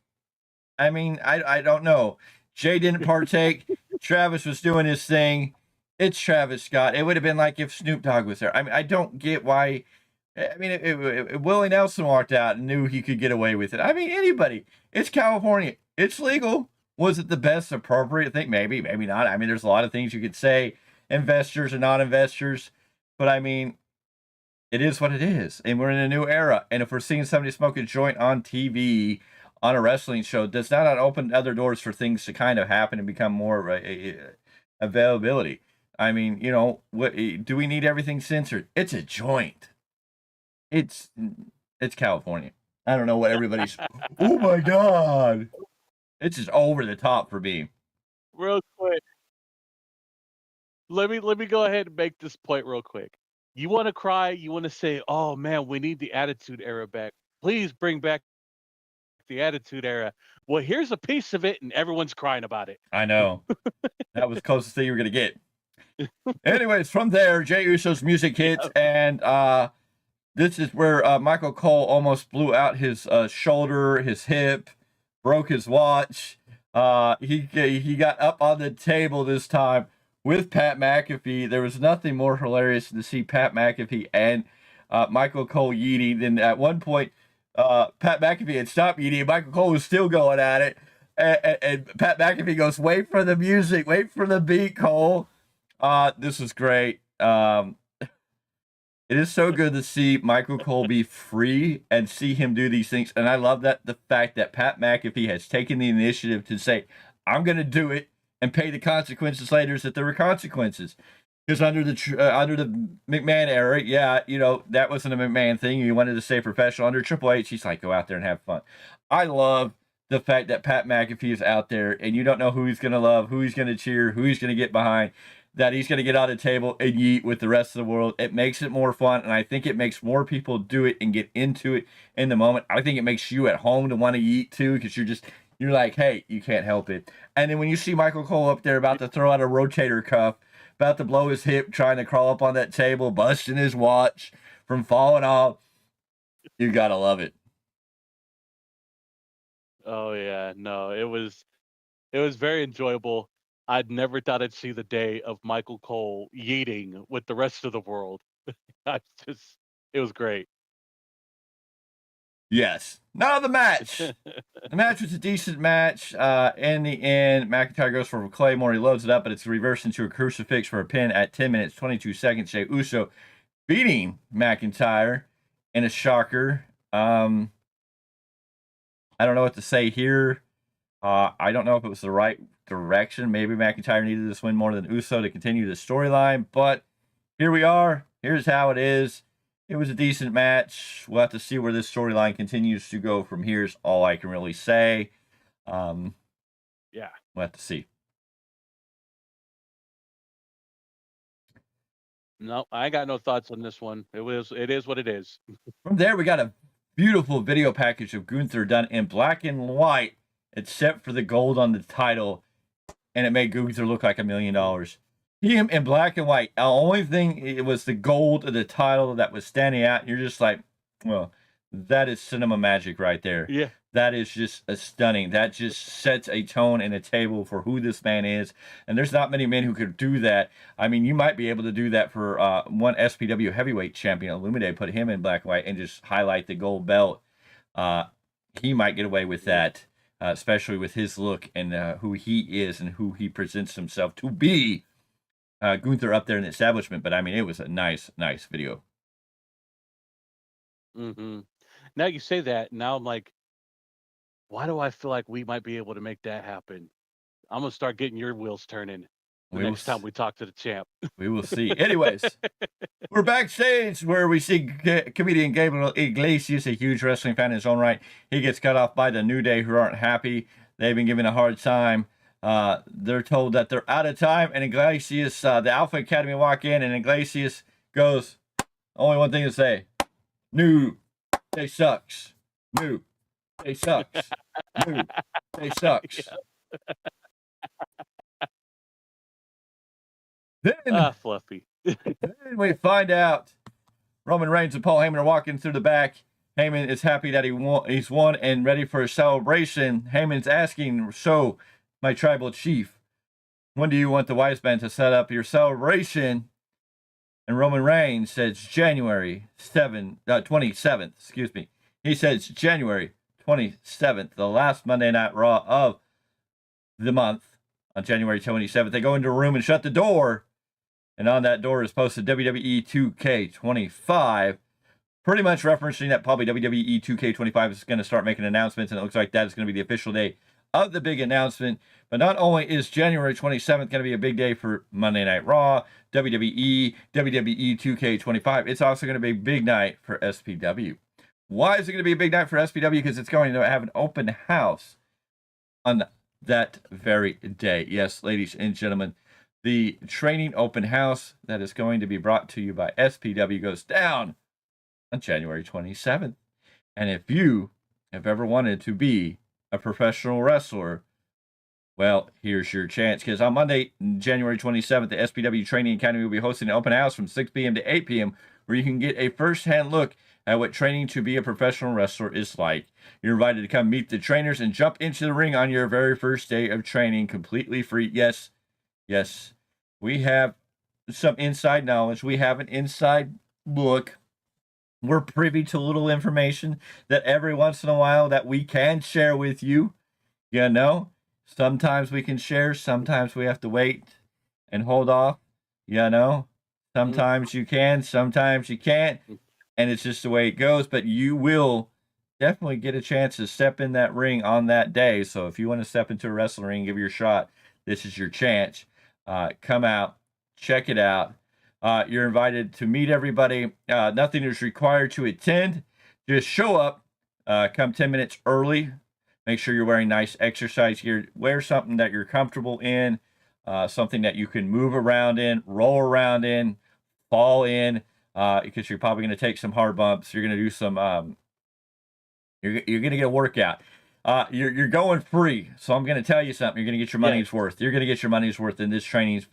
I mean, I don't know. Jay didn't partake. Travis was doing his thing. It's Travis Scott. It would have been like if Snoop Dogg was there. I mean, I don't get why. I mean, if Willie Nelson walked out and knew he could get away with it. I mean, anybody. It's California. It's legal. Was it the best appropriate thing? Maybe, maybe not. I mean, there's a lot of things you could say, investors and non-investors. But I mean, it is what it is. And we're in a new era. And if we're seeing somebody smoke a joint on TV, on a wrestling show, does that not open other doors for things to kind of happen and become more availability? I mean, you know, what do we need everything censored? It's a joint. It's California. I don't know what everybody's. Oh my God! It's just over the top for me. Real quick, let me go ahead and make this point real quick. You want to cry, you want to say, "Oh man, we need the Attitude Era back. Please bring back the Attitude Era." Well, here's a piece of it, and everyone's crying about it. I know. That was the closest thing you were going to get. Anyways, from there, Jey Uso's music hits, and this is where Michael Cole almost blew out his shoulder, his hip, broke his watch. He got up on the table this time with Pat McAfee. There was nothing more hilarious than to see Pat McAfee and Michael Cole yeeting. Then at one point, Pat McAfee had stopped yeeting, and Michael Cole was still going at it. And Pat McAfee goes, "Wait for the music, wait for the beat, Cole." This was great. It is so good to see Michael Cole be free and see him do these things. And I love that the fact that Pat McAfee has taken the initiative to say, "I'm going to do it and pay the consequences later," as if there were consequences. Because under the McMahon era, yeah, you know, that wasn't a McMahon thing. You wanted to stay professional. Under Triple H, he's like, go out there and have fun. I love the fact that Pat McAfee is out there and you don't know who he's going to love, who he's going to cheer, who he's going to get behind, that he's going to get on the table and yeet with the rest of the world. It makes it more fun, and I think it makes more people do it and get into it in the moment. I think it makes you at home to want to yeet too, because you're like, hey, you can't help it. And then when you see Michael Cole up there about to throw out a rotator cuff, about to blow his hip, trying to crawl up on that table, busting his watch from falling off, you gotta love it. Oh yeah, no, it was very enjoyable. I'd never thought I'd see the day of Michael Cole yeeting with the rest of the world. It was great. Yes. Now the match. The match was a decent match. In the end, McIntyre goes for a Claymore. He loads it up, but it's reversed into a crucifix for a pin at 10 minutes, 22 seconds. Jey Uso beating McIntyre in a shocker. I don't know what to say here. I don't know if it was the right direction. Maybe McIntyre needed this win more than Uso to continue the storyline, but here we are. Here's how it is. It was a decent match. We'll have to see where this storyline continues to go from here, is all I can really say. Yeah. We'll have to see. No, I got no thoughts on this one. It is what it is. From there, we got a beautiful video package of Gunther done in black and white, except for the gold on the title, and it made Gunther look like $1 million. Him in black and white. The only thing, it was the gold of the title that was standing out. And you're just like, well, that is cinema magic right there. Yeah. That is just a stunning. That just sets a tone and a table for who this man is. And there's not many men who could do that. I mean, you might be able to do that for one SPW heavyweight champion, Illumide, put him in black and white and just highlight the gold belt. He might get away with that, especially with his look and who he is and who he presents himself to be. Gunther up there in the establishment, but I mean, it was a nice video. Mm-hmm. Now you say that, now I'm like, why do I feel like we might be able to make that happen? I'm gonna start getting your wheels turning the next time we talk to the champ. We will see. Anyways, we're backstage where we see comedian Gabriel Iglesias, a huge wrestling fan in his own right. He gets cut off by the New Day, who aren't happy. They've been given a hard time. They're told that they're out of time, and Iglesias, the Alpha Academy walk in, and Iglesias goes, only one thing to say, New Day sucks. New Day sucks. New Day sucks. Then, Fluffy. then we find out Roman Reigns and Paul Heyman are walking through the back. Heyman is happy that he's won and ready for a celebration. Heyman's asking, so, my tribal chief, when do you want the wise man to set up your celebration? And Roman Reigns says January 27th, excuse me. He says January 27th, the last Monday Night Raw of the month. On January 27th, they go into a room and shut the door. And on that door is posted WWE 2K25. Pretty much referencing that probably WWE 2K25 is going to start making announcements. And it looks like that is going to be the official day of the big announcement. But not only is January 27th going to be a big day for Monday Night Raw, WWE 2K25, it's also going to be a big night for SPW. Why is it going to be a big night for SPW? Because it's going to have an open house on that very day. Yes, ladies and gentlemen, The training open house that is going to be brought to you by SPW goes down on January 27th. And if you have ever wanted to be a professional wrestler, well, here's your chance. Because on Monday, January 27th, the SPW Training Academy will be hosting an open house from 6 p.m. to 8 p.m. where you can get a first-hand look at what training to be a professional wrestler is like. You're invited to come meet the trainers and jump into the ring on your very first day of training, completely free. Yes, yes, we have some inside knowledge. We have an inside look. We're privy to little information that every once in a while that we can share with you. You know, sometimes we can share, sometimes we have to wait and hold off. You know, sometimes you can, sometimes you can't, and it's just the way it goes. But you will definitely get a chance to step in that ring on that day. So if you want to step into a wrestling ring, give your shot. This is your chance. Come out, check it out. You're invited to meet everybody. Nothing is required to attend. Just show up. Come 10 minutes early. Make sure you're wearing nice exercise gear. Wear something that you're comfortable in, something that you can move around in, roll around in, fall in, because you're probably going to take some hard bumps. You're going to do some. You're going to get a workout. You're going free, so I'm going to tell you something. You're going to get your money's worth. You're going to get your money's worth in this training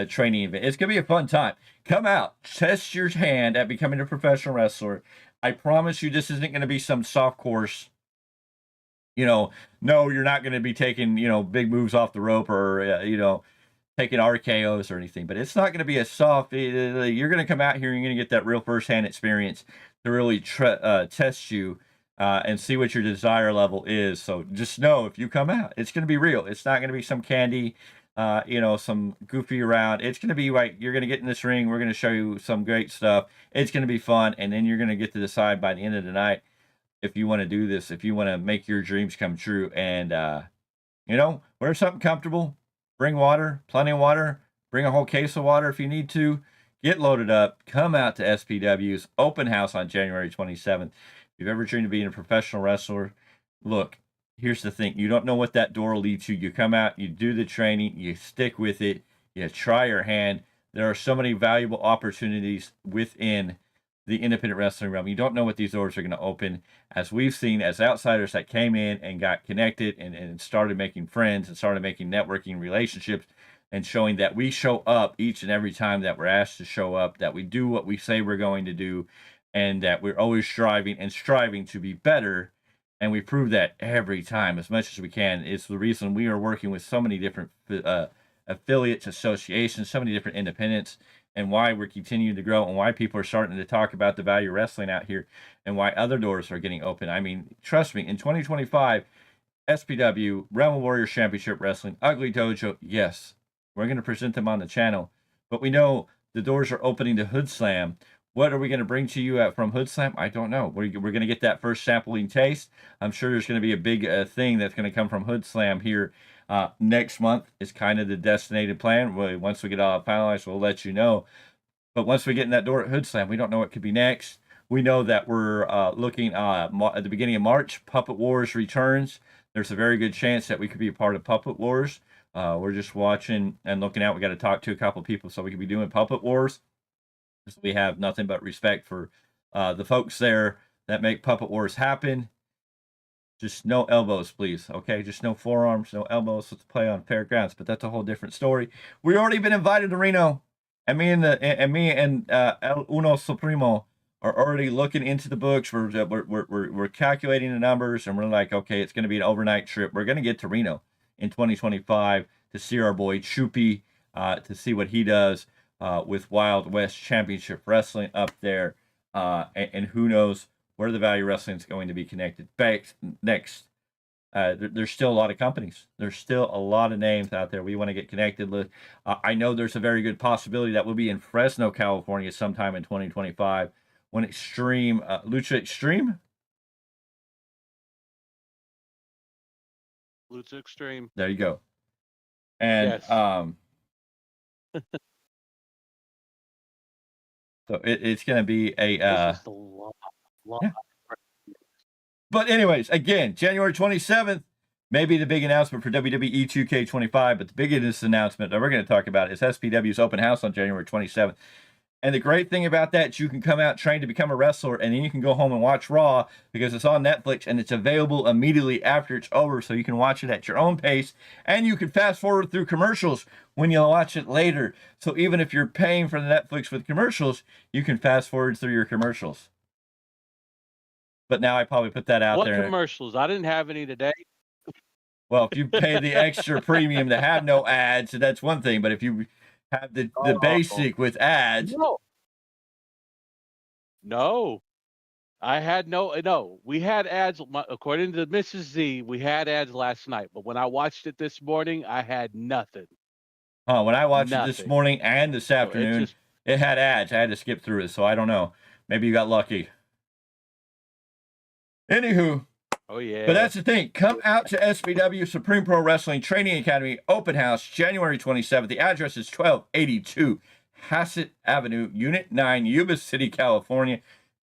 training event. It's going to be a fun time. Come out, test your hand at becoming a professional wrestler. I promise you, this isn't going to be some soft course. No, you're not going to be taking, big moves off the rope or, taking RKOs or anything, but it's not going to be a soft. You're going to come out here and you're going to get that real firsthand experience to really test you and see what your desire level is. So just know if you come out, it's going to be real. It's not going to be some candy, some goofy around. It's going to be like you're going to get in this ring. We're going to show you some great stuff. It's going to be fun. And then you're going to get to decide by the end of the night if you want to do this, if you want to make your dreams come true. And, wear something comfortable. Bring water, plenty of water. Bring a whole case of water if you need to. Get loaded up. Come out to SPW's open house on January 27th. If you've ever dreamed of being a professional wrestler, look, here's the thing. You don't know what that door will lead to. You come out, you do the training, you stick with it, you try your hand. There are so many valuable opportunities within the independent wrestling realm. You don't know what these doors are going to open. As we've seen as outsiders that came in and got connected and started making friends and started making networking relationships and showing that we show up each and every time that we're asked to show up, that we do what we say we're going to do, and that we're always striving to be better. And we prove that every time as much as we can. It's the reason we are working with so many different affiliates, associations, so many different independents, and why we're continuing to grow and why people are starting to talk about the value of wrestling out here and why other doors are getting open. I mean, trust me, in 2025, SPW, Realm of Warriors Championship Wrestling, Ugly Dojo, yes, we're going to present them on the channel, but we know the doors are opening to Hood Slam. What are we going to bring to you from Hood Slam? I don't know. We're going to get that first sampling taste. I'm sure there's going to be a big thing that's going to come from Hood Slam here next month. Is kind of the designated plan. Once we get all finalized, we'll let you know. But once we get in that door at Hood Slam, we don't know what could be next. We know that we're looking at the beginning of March. Puppet Wars returns. There's a very good chance that we could be a part of Puppet Wars. We're just watching and looking out. We got to talk to a couple people so we could be doing Puppet Wars. So we have nothing but respect for the folks there that make Puppet Wars happen. Just no elbows, please. Okay, just no forearms, no elbows. Let's play on fair grounds. But that's a whole different story. We already been invited to Reno, and me and El Uno Supremo are already looking into the books. We're calculating the numbers, and we're like, okay, it's going to be an overnight trip. We're going to get to Reno in 2025 to see our boy Chupi, to see what he does with Wild West Championship Wrestling up there, and who knows where the Value Wrestling is going to be connected back next. There's still a lot of companies. There's still a lot of names out there we want to get connected with. I know there's a very good possibility that we'll be in Fresno, California sometime in 2025 when Extreme, Lucha Extreme? Lucha Extreme. There you go. And, Yes. so it's going to be a... This is a lot. Yeah. But anyways, again, January 27th, maybe the big announcement for WWE 2K25, but the biggest announcement that we're going to talk about is SPW's open house on January 27th. And the great thing about that is you can come out, train to become a wrestler, and then you can go home and watch Raw because it's on Netflix and it's available immediately after it's over, so you can watch it at your own pace, and you can fast forward through commercials when you watch it later. So even if you're paying for the Netflix with commercials, you can fast forward through your commercials. But now I probably put that out there. What commercials? I didn't have any today. Well, if you pay the extra premium to have no ads, that's one thing. But if you have the basic with ads. No. I had no. We had ads. According to Mrs. Z, we had ads last night. But when I watched it this morning, I had nothing. When I watched it this morning and this afternoon, it had ads. I had to skip through it, so I don't know. Maybe you got lucky. Anywho. Oh, yeah. But that's the thing. Come out to SPW Supreme Pro Wrestling Training Academy Open House, January 27th. The address is 1282 Hassett Avenue, Unit 9, Yuba City, California.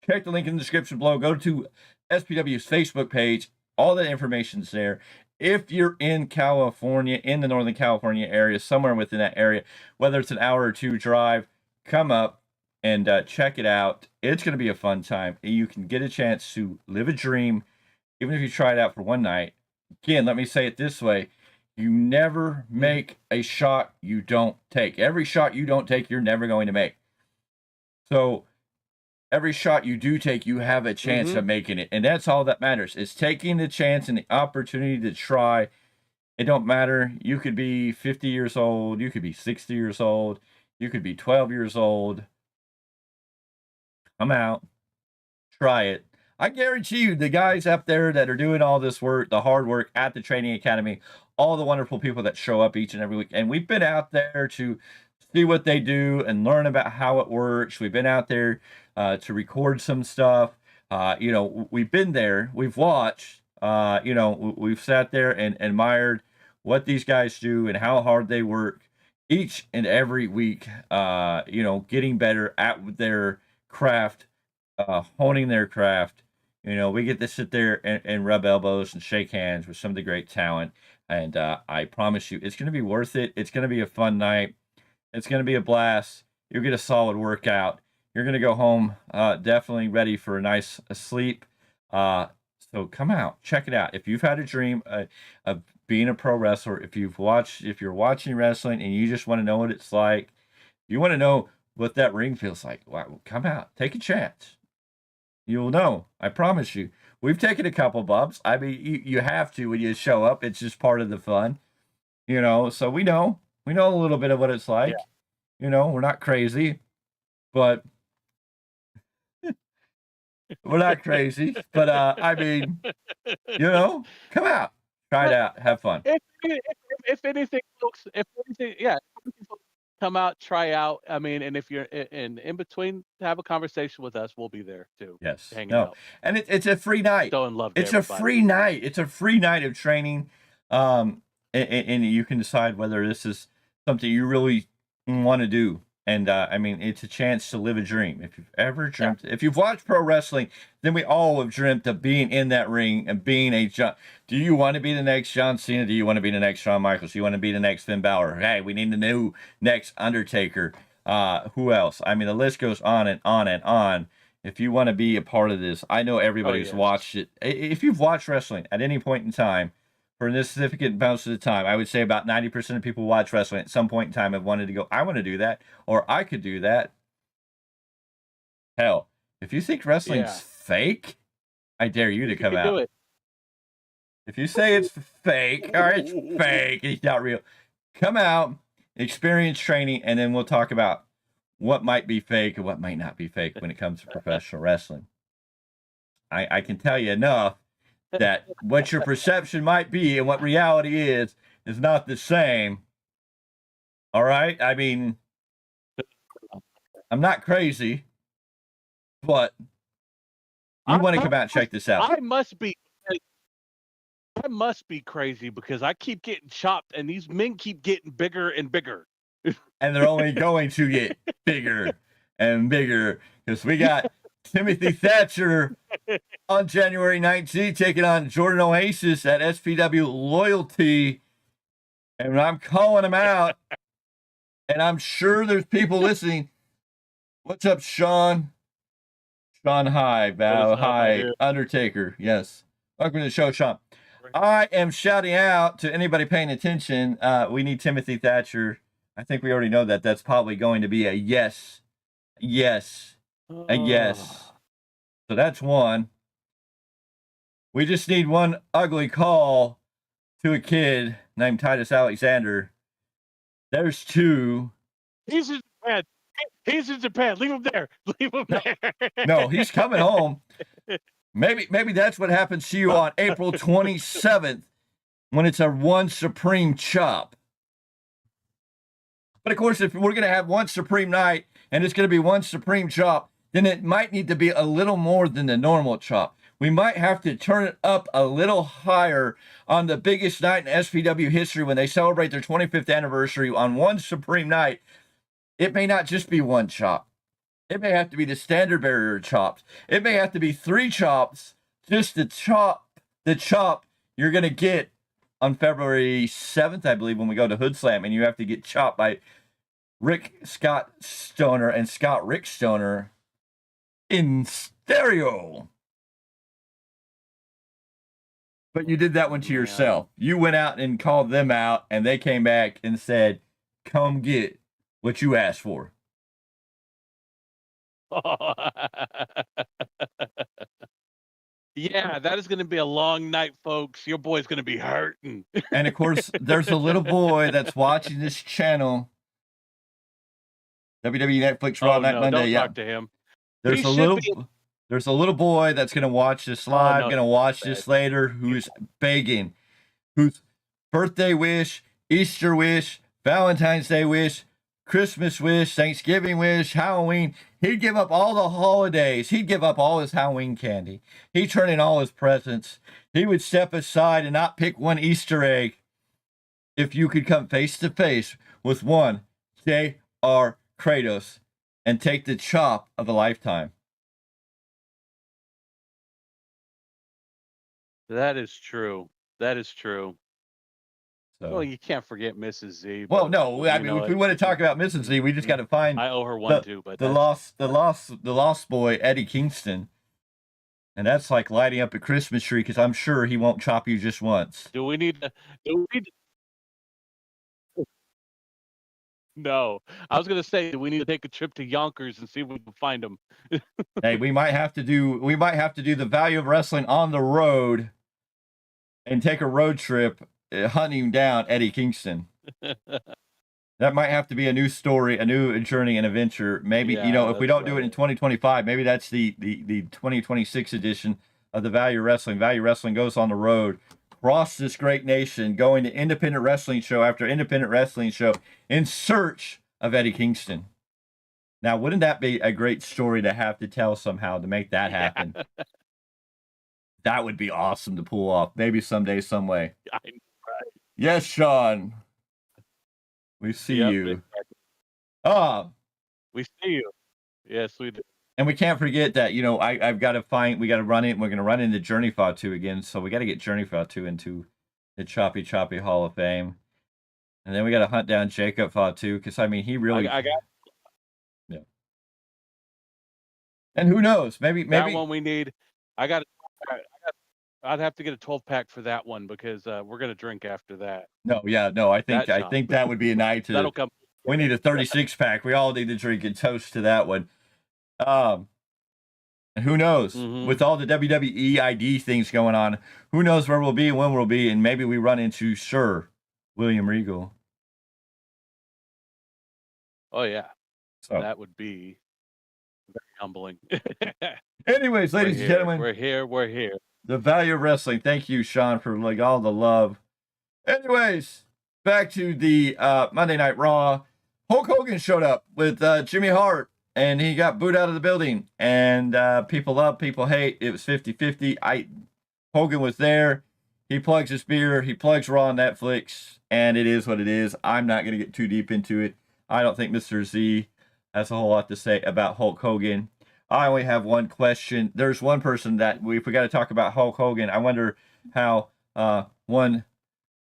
Check the link in the description below. Go to SPW's Facebook page. All that information's there. If you're in California, in the Northern California area, somewhere within that area, whether it's an hour or two drive, come up and check it out. It's going to be a fun time. You can get a chance to live a dream, even if you try it out for one night. Again, let me say it this way. You never make a shot you don't take. Every shot you don't take, you're never going to make. So every shot you do take, you have a chance of making it. And that's all that matters, is taking the chance and the opportunity to try. It don't matter. You could be 50 years old. You could be 60 years old. You could be 12 years old. Come out. Try it. I guarantee you, the guys up there that are doing all this work, the hard work at the training academy, all the wonderful people that show up each and every week, and we've been out there to see what they do and learn about how it works. We've been out there to record some stuff. We've been there, we've watched, we've sat there and admired what these guys do and how hard they work each and every week, getting better at their craft, honing their craft. We get to sit there and rub elbows and shake hands with some of the great talent. And I promise you, it's going to be worth it. It's going to be a fun night. It's going to be a blast. You'll get a solid workout. You're going to go home definitely ready for a nice sleep. So come out, check it out. If you've had a dream of being a pro wrestler, if you're watching wrestling and you just want to know what it's like, you want to know what that ring feels like, wow, come out, take a chance. You'll know. I promise you. We've taken a couple bumps. I mean, you have to when you show up. It's just part of the fun, So we know a little bit of what it's like. Yeah. We're not crazy, but we're not crazy. But I mean, come out, try it out, have fun. If anything, folks, come out, try out. I mean, and if you're in between, have a conversation with us. We'll be there too. Yes. Hanging out. And it's a free night. So in love. It's a free night. It's a free night of training. And you can decide whether this is something you really want to do. And I mean, it's a chance to live a dream. If you've ever dreamt, if you've watched pro wrestling, then we all have dreamt of being in that ring and being do you want to be the next John Cena? Do you want to be the next Shawn Michaels? Do you want to be the next Finn Balor? Hey, we need the new next Undertaker. Who else? I mean, the list goes on and on and on. If you want to be a part of this, I know everybody's watched it. If you've watched wrestling at any point in time, for a significant bounce of the time, I would say about 90% of people who watch wrestling at some point in time have wanted to go, I want to do that, or I could do that. Hell, if you think wrestling's fake, I dare you to come out. Do it. If you say it's fake, all right, it's fake, it's not real, come out, experience training, and then we'll talk about what might be fake and what might not be fake when it comes to professional wrestling. I can tell you enough that what your perception might be and what reality is not the same. All right? I mean, I'm not crazy, but you want to come out and check this out. I must be crazy because I keep getting chopped and these men keep getting bigger and bigger. And they're only going to get bigger and bigger because we got Timothy Thatcher on January 19th, taking on Jordan Oasis at SPW Loyalty. And I'm calling him out. And I'm sure there's people listening. What's up, Sean? Sean, hi. Val, hi. Undertaker, yes. Welcome to the show, Sean. I am shouting out to anybody paying attention. We need Timothy Thatcher. I think we already know that. That's probably going to be a yes. Yes. A yes. So that's one. We just need one ugly call to a kid named Titus Alexander. There's two. He's in Japan. He's in Japan. Leave him there. Leave him there. No, he's coming home. Maybe that's what happens to you on April 27th when it's a one supreme chop. But of course, if we're going to have one supreme night and it's going to be one supreme chop, then it might need to be a little more than the normal chop. We might have to turn it up a little higher on the biggest night in SPW history when they celebrate their 25th anniversary on one supreme night. It may not just be one chop. It may have to be the standard bearer chops. It may have to be 3 chops, just the chop you're going to get on February 7th, I believe, when we go to Hood Slam, and you have to get chopped by Rick Scott Stoner and Scott Rick Stoner in stereo. But you did that one to yourself. You went out and called them out, and they came back and said, come get what you asked for. Yeah, that is going to be a long night, folks. Your boy's going to be hurting. And of course, there's a little boy that's watching this channel. WWE Netflix Raw Night Monday. Don't talk to him. There's a little boy that's going to watch this live, going to watch this later, who's begging, whose birthday wish, Easter wish, Valentine's Day wish, Christmas wish, Thanksgiving wish, Halloween. He'd give up all the holidays. He'd give up all his Halloween candy. He'd turn in all his presents. He would step aside and not pick one Easter egg if you could come face to face with one J.R. Kratos and take the chop of a lifetime. That is true. That is true. So. Well, you can't forget Mrs. Z. Well, no, I mean, if we want to talk about Mrs. Z, we just got to find. I owe her one too, but the lost boy, Eddie Kingston, and that's like lighting up a Christmas tree because I'm sure he won't chop you just once. Do we need to? No, I was gonna say, do we need to take a trip to Yonkers and see if we can find him? Hey, we might have to do the value of wrestling on the road, and take a road trip. Hunting down Eddie Kingston. That might have to be a new story, a new journey and adventure. Maybe, if we don't do it in 2025, maybe that's the 2026 edition of the Value Wrestling. Value Wrestling goes on the road, across this great nation, going to independent wrestling show after independent wrestling show in search of Eddie Kingston. Now, wouldn't that be a great story to have to tell somehow to make that happen? That would be awesome to pull off. Maybe someday, some way. Yes, Sean. We see you. We see you. Yes, we do. And we can't forget that, I've got to we got to run it. We're going to run into Journey Fatu again. So we got to get Journey Fatu into the Choppy Hall of Fame. And then we got to hunt down Jacob Fatu because, I mean, he really. Yeah. And who knows? Maybe. That one we need. I'd have to get a 12-pack for that one because we're gonna drink after that. No, I think that would be a night to. That'll come. We need a 36-pack. We all need to drink and toast to that one. And who knows? Mm-hmm. With all the WWE ID things going on, who knows where we'll be and when we'll be, and maybe we run into Sir William Regal. Oh yeah, so that would be very humbling. Anyways, ladies and gentlemen, we're here. The Value of Wrestling. Thank you, Sean, for all the love. Anyways, back to the Monday Night Raw. Hulk Hogan showed up with Jimmy Hart, and he got booed out of the building. And people love, people hate. It was 50-50. Hogan was there. He plugs his beer. He plugs Raw on Netflix, and it is what it is. I'm not going to get too deep into it. I don't think Mr. Z has a whole lot to say about Hulk Hogan. I only have one question. There's one person that if we got to talk about Hulk Hogan, I wonder how one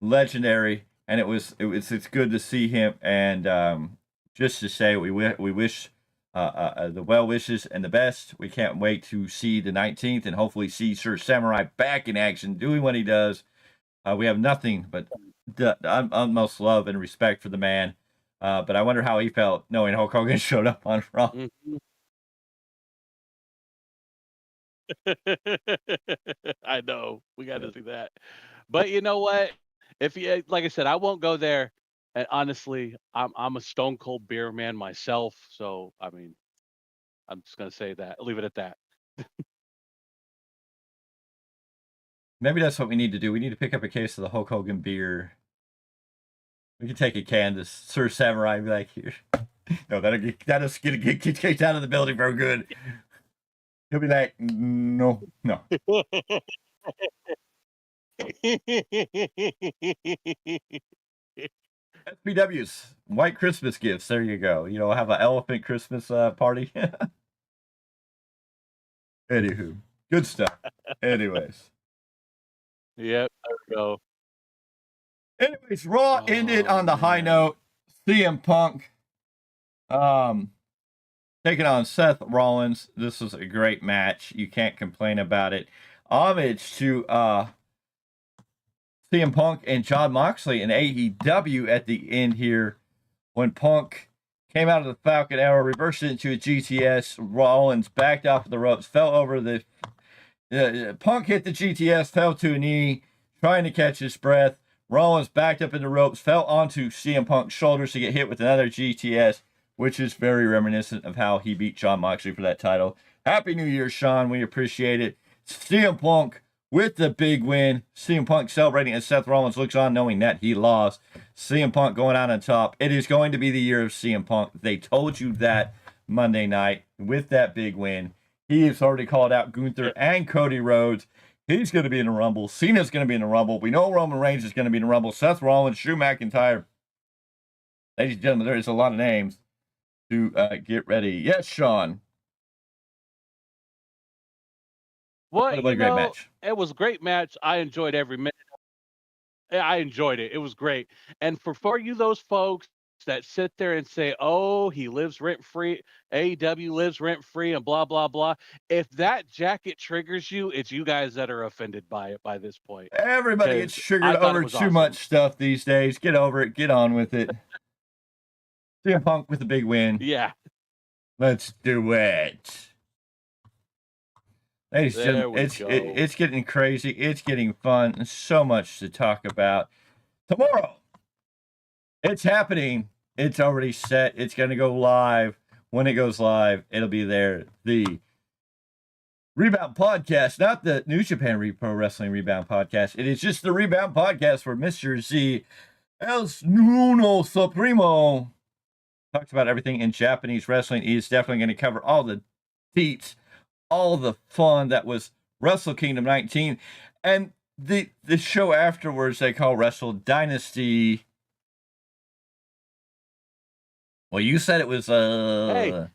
legendary, and it's good to see him, and just to say we wish the well wishes and the best. We can't wait to see the 19th and hopefully see Sir Samurai back in action doing what he does. We have nothing but the utmost love and respect for the man. But I wonder how he felt knowing Hulk Hogan showed up on Raw. Mhm. I know we got to do that, but you know what? If you like I said, I won't go there. And honestly, I'm a stone cold beer man myself, so I mean, I'm just gonna say that. Leave it at that. Maybe that's what we need to do. We need to pick up a case of the Hulk Hogan beer. We can take a can to Sir Samurai and be like, here. No, that'll get kicked out of the building for good. He'll be like, no. SPW's white Christmas gifts. There you go. Have an elephant Christmas party. Anywho, good stuff. Anyways, Yep, there we go. Raw ended on the high note. CM Punk, taking on Seth Rollins. This was a great match. You can't complain about it. Homage to CM Punk and Jon Moxley in AEW at the end here. When Punk came out of the Falcon Arrow, reversed it into a GTS. Rollins backed off of the ropes, fell over the Punk hit the GTS, fell to a knee, trying to catch his breath. Rollins backed up in the ropes, fell onto CM Punk's shoulders to get hit with another GTS, which is very reminiscent of how he beat Jon Moxley for that title. Happy New Year, Sean. We appreciate it. CM Punk with the big win. CM Punk celebrating as Seth Rollins looks on, knowing that he lost. CM Punk going out on top. It is going to be the year of CM Punk. They told you that Monday night with that big win. He has already called out Gunther and Cody Rhodes. He's going to be in the Rumble. Cena's going to be in the Rumble. We know Roman Reigns is going to be in the Rumble. Seth Rollins, Drew McIntyre. Ladies and gentlemen, there is a lot of names to get ready. Yes, Sean. Well, What a great match. it was a great match. I enjoyed every minute. I enjoyed it. It was great. And for you, those folks that sit there and say, "Oh, he lives rent free. AEW lives rent free," and blah blah blah. If that jacket triggers you, it's you guys that are offended by it by this point. Everybody gets 'Cause triggered I thought it over was too awesome. much stuff these days. Get over it. Get on with it. CM Punk with a big win. Yeah, Let's do it. Ladies and there gentlemen, we go. it's getting crazy. It's getting fun. And so much to talk about. Tomorrow, it's happening. It's already set. It's going to go live. When it goes live, it'll be there. The Rebound Podcast, not the New Japan Pro Wrestling Rebound Podcast. It is just the Rebound Podcast where Mr. Z, El Nuno Supremo, talks about everything in Japanese wrestling. He is definitely going to cover all the deets, all the fun that was Wrestle Kingdom 19, and the show afterwards they call Wrestle Dynasty. Well, you said it was Hey,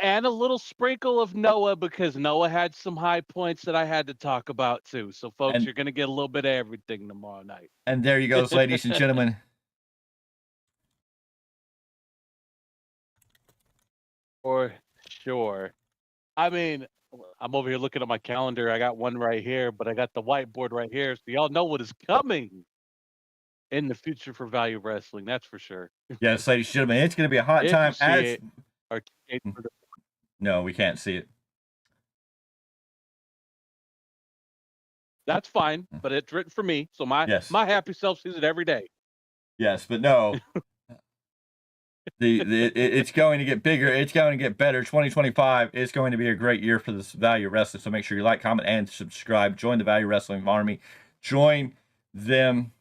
and a little sprinkle of Noah because Noah had some high points that I had to talk about too. So, folks, And- you're going to get a little bit of everything tomorrow night. and there you go, ladies and gentlemen. For sure. I mean, I'm over here looking at my calendar. I got one right here, but I got the whiteboard right here. So y'all know what is coming in the future for Value Wrestling. That's for sure. Yes, ladies and gentlemen, it's going to be a hot If time. you see it, Arcade for the- No, we can't see it. That's fine, but it's written for me. So my Yes. my happy self sees it every day. Yes, but no. It's going to get bigger. It's going to get better. 2025 is going to be a great year for this Value Wrestling. So make sure you like, comment, and subscribe. Join the Value Wrestling Army. Join them.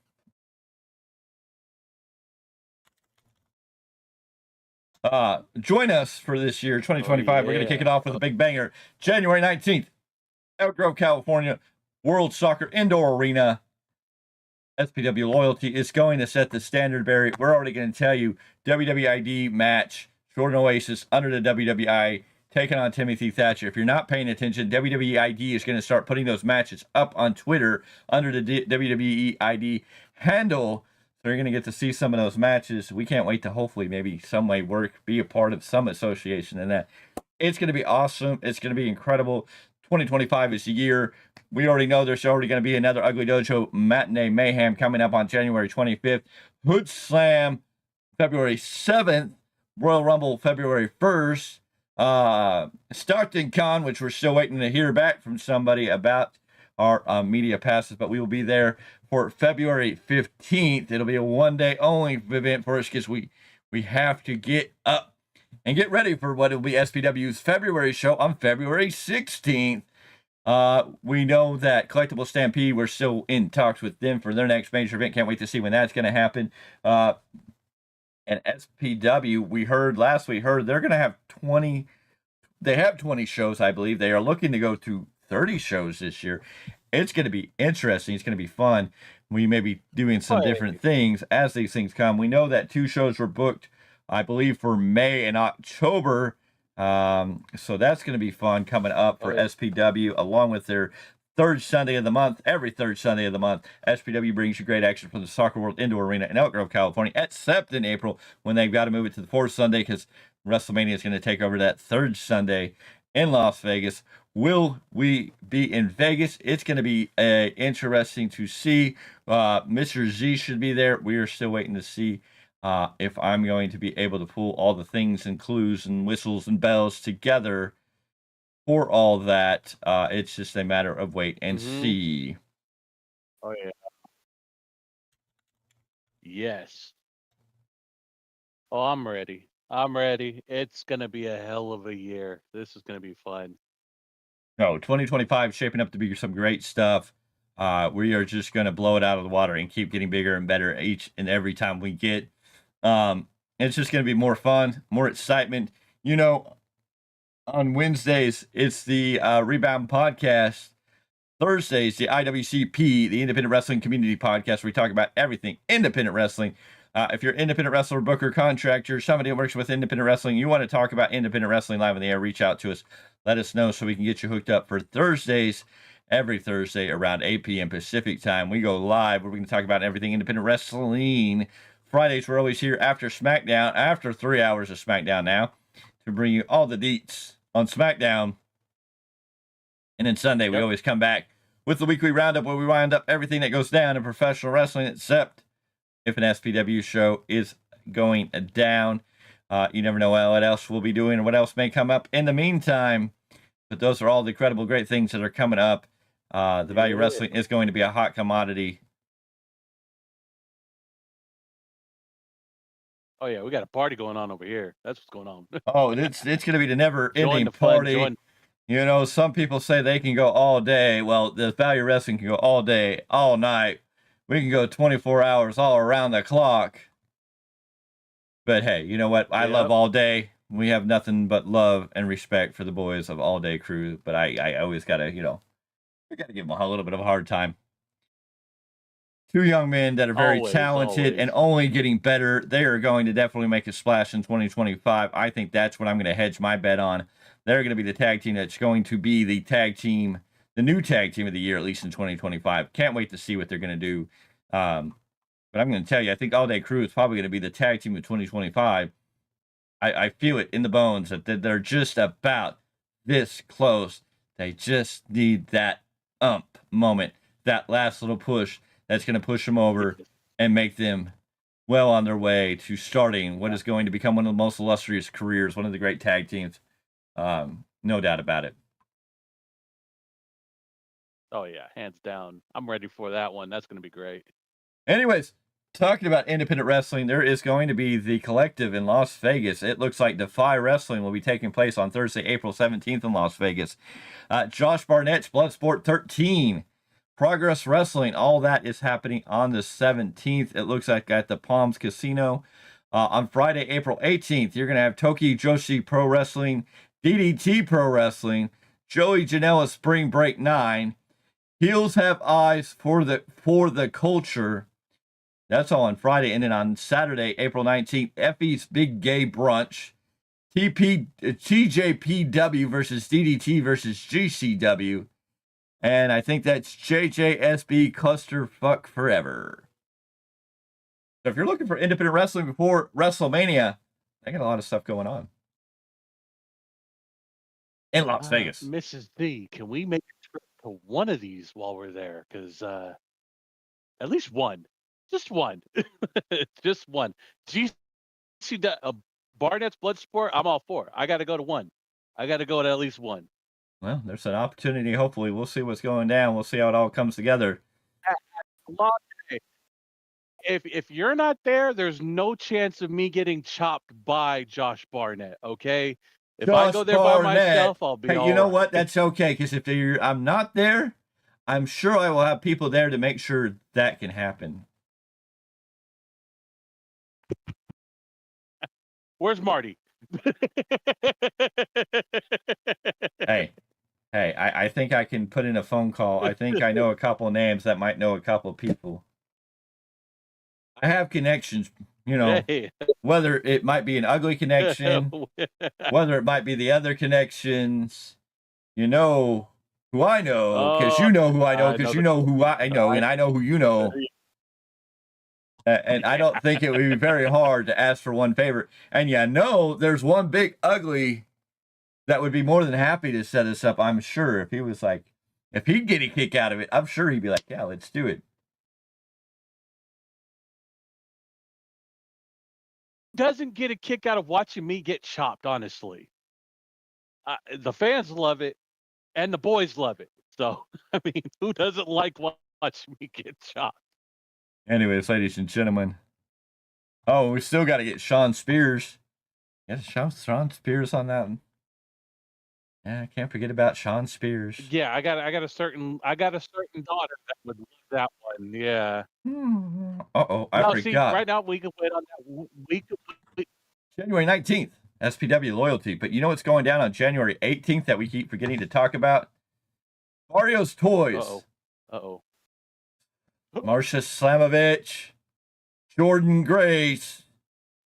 Join us for this year, 2025. We're going to kick it off with a big banger. January 19th, Elk Grove, California, World Soccer Indoor Arena. SPW Loyalty is going to set the standard, Barry. We're already going to tell you WWID match Jordan Oasis under the WWI taking on Timothy Thatcher. If you're not paying attention, WWE ID is going to start putting those matches up on Twitter under the WWE ID handle. So you're going to get to see some of those matches. We can't wait to hopefully maybe some way be a part of some association in that. It's going to be awesome. It's going to be incredible. 2025 is the year. We already know there's already going to be another Ugly Dojo Matinee Mayhem coming up on January 25th. Hood Slam February 7th. Royal Rumble February 1st. Stocktoncon, which we're still waiting to hear back from somebody about our media passes, but we will be there for February 15th. It'll be a one-day only event for us because we have to get up and get ready for what will be SPW's February show on February 16th. We know that Collectible Stampede, we're still in talks with them for their next major event. Can't wait to see when that's going to happen. And SPW, we heard they're going to have 20. They have 20 shows, I believe. They are looking to go to 30 shows this year. It's going to be interesting. It's going to be fun. We may be doing some different things as these things come. We know that 2 shows were booked, I believe, for May and October. So that's going to be fun coming up for SPW, along with their third Sunday of the month. Every third Sunday of the month, SPW brings you great action from the Soccer World Indoor Arena in Elk Grove, California, except in April when they've got to move it to the 4th Sunday because WrestleMania is going to take over that 3rd Sunday in Las Vegas. Will we be in Vegas? It's going to be interesting to see. Mr. Z should be there. We are still waiting to see if I'm going to be able to pull all the things and clues and whistles and bells together for all that. It's just a matter of wait and see. Oh, yeah. Yes. Oh, I'm ready. It's going to be a hell of a year. This is going to be fun. No, 2025 shaping up to be some great stuff. We are just going to blow it out of the water and keep getting bigger and better each and every time we get. It's just going to be more fun, more excitement. You know, on Wednesdays, it's the Rebound Podcast. Thursdays, the IWCP, the Independent Wrestling Community Podcast, where we talk about everything independent wrestling. If you're an independent wrestler, booker, contractor, somebody who works with independent wrestling, you want to talk about independent wrestling live in the air, reach out to us. Let us know so we can get you hooked up for Thursdays. Every Thursday around 8 p.m. Pacific time, we go live where we can talk about everything independent wrestling. Fridays, we're always here after SmackDown, after 3 hours of SmackDown now, to bring you all the deets on SmackDown. And then Sunday, we always come back with the weekly roundup where we wind up everything that goes down in professional wrestling, except if an SPW show is going down. You never know what else we'll be doing or what else may come up in the meantime. But those are all the incredible, great things that are coming up. The Value Wrestling is going to be a hot commodity. Oh, yeah, we got a party going on over here. That's what's going on. Oh, it's going to be the never-ending party. You know, some people say they can go all day. Well, the Value Wrestling can go all day, all night. We can go 24 hours all around the clock. But hey, you know what? I love all day. We have nothing but love and respect for the boys of All Day Crew. But I always got to, we got to give them a little bit of a hard time. 2 young men that are very talented and only getting better. They are going to definitely make a splash in 2025. I think that's what I'm going to hedge my bet on. They're going to be the tag team that's going to be the tag team, the new tag team of the year, at least in 2025. Can't wait to see what they're going to do. But I'm going to tell you, I think All Day Crew is probably going to be the tag team of 2025. I feel it in the bones that they're just about this close. They just need that moment, that last little push that's going to push them over and make them well on their way to starting what is going to become one of the most illustrious careers, one of the great tag teams. No doubt about it. Oh, yeah, hands down. I'm ready for that one. That's going to be great. Anyways, talking about independent wrestling, there is going to be the Collective in Las Vegas. It looks like Defy Wrestling will be taking place on Thursday, April 17th in Las Vegas. Josh Barnett's Bloodsport 13. Progress Wrestling, all that is happening on the 17th. It looks like at the Palms Casino. On Friday, April 18th, you're going to have Toki Joshi Pro Wrestling, DDT Pro Wrestling, Joey Janela Spring Break 9, Heels Have Eyes for the Culture. That's all on Friday. And then on Saturday, April 19th, Effie's Big Gay Brunch. TJPW versus DDT versus GCW. And I think that's JJSB Clusterfuck Forever. So if you're looking for independent wrestling before WrestleMania, I got a lot of stuff going on. In Las Vegas. Mrs. D, can we make a trip to one of these while we're there? Because at least one. Just one. Just one. GC Barnett's Bloodsport, I'm all for. I got to go to one. I got to go to at least one. Well, there's an opportunity. Hopefully, we'll see what's going down. We'll see how it all comes together. If you're not there, there's no chance of me getting chopped by Josh Barnett. Okay, if I go there by myself, I'll be. Hey, you know what? That's okay, because if I'm not there, I'm sure I will have people there to make sure that can happen. Where's Marty? Hey, I think I can put in a phone call. I think I know a couple names that might know a couple people. I have connections, you know, Hey. whether it might be an ugly connection, whether it might be the other connections. You know who I know, because you know who I know, because you know who I know, and I know who you know. And I don't think it would be very hard to ask for one favor. And yeah, no, there's one big ugly that would be more than happy to set us up. I'm sure if he was like, if he'd get a kick out of it, I'm sure he'd be like, yeah, let's do it. Doesn't get a kick out of watching me get chopped, honestly. The fans love it, and the boys love it. So, I mean, who doesn't like watching me get chopped? Anyways, ladies and gentlemen. Oh, we still got to get Sean Spears. Yeah, Sean Spears on that one. Yeah, I can't forget about Sean Spears. Yeah, I got a certain daughter that would love that one. Yeah. Uh-oh, I forgot. See, right now we can wait on that. January 19th, SPW Loyalty. But you know what's going down on January 18th that we keep forgetting to talk about? Mario's Toys. Uh-oh. Marsha Slamovich. Jordan Grace.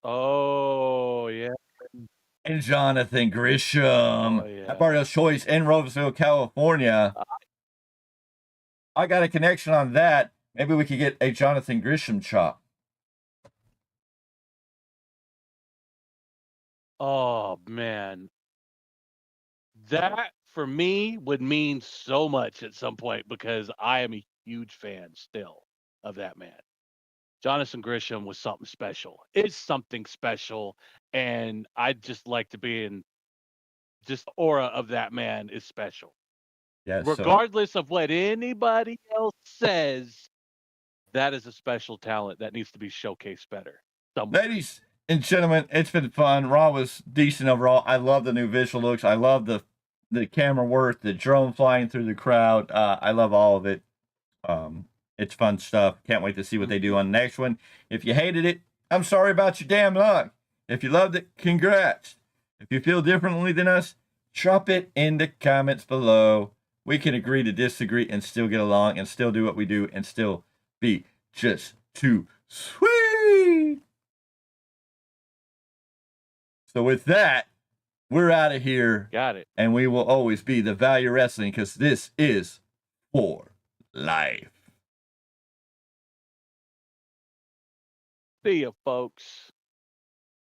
Oh, yeah. And Jonathan Grisham. Oh, yeah. At Mario's Choice in Roseville, California. I got a connection on that. Maybe we could get a Jonathan Grisham chop. Oh, man. That, for me, would mean so much at some point because I am a huge fan still of that man. Jonathan Grisham was something special. It's something special, and I'd just like to be in just the aura of that man is special. Yeah, regardless of what anybody else says, that is a special talent that needs to be showcased better. Ladies and gentlemen, it's been fun. Raw was decent overall. I love the new visual looks. I love the camera work, the drone flying through the crowd. I love all of it. It's fun stuff. Can't wait to see what they do on the next one. If you hated it, I'm sorry about your damn luck. If you loved it, congrats. If you feel differently than us, drop it in the comments below. We can agree to disagree and still get along and still do what we do and still be just too sweet. So with that, we're out of here. Got it. And we will always be the Value Wrestling because this is for life. See ya, folks.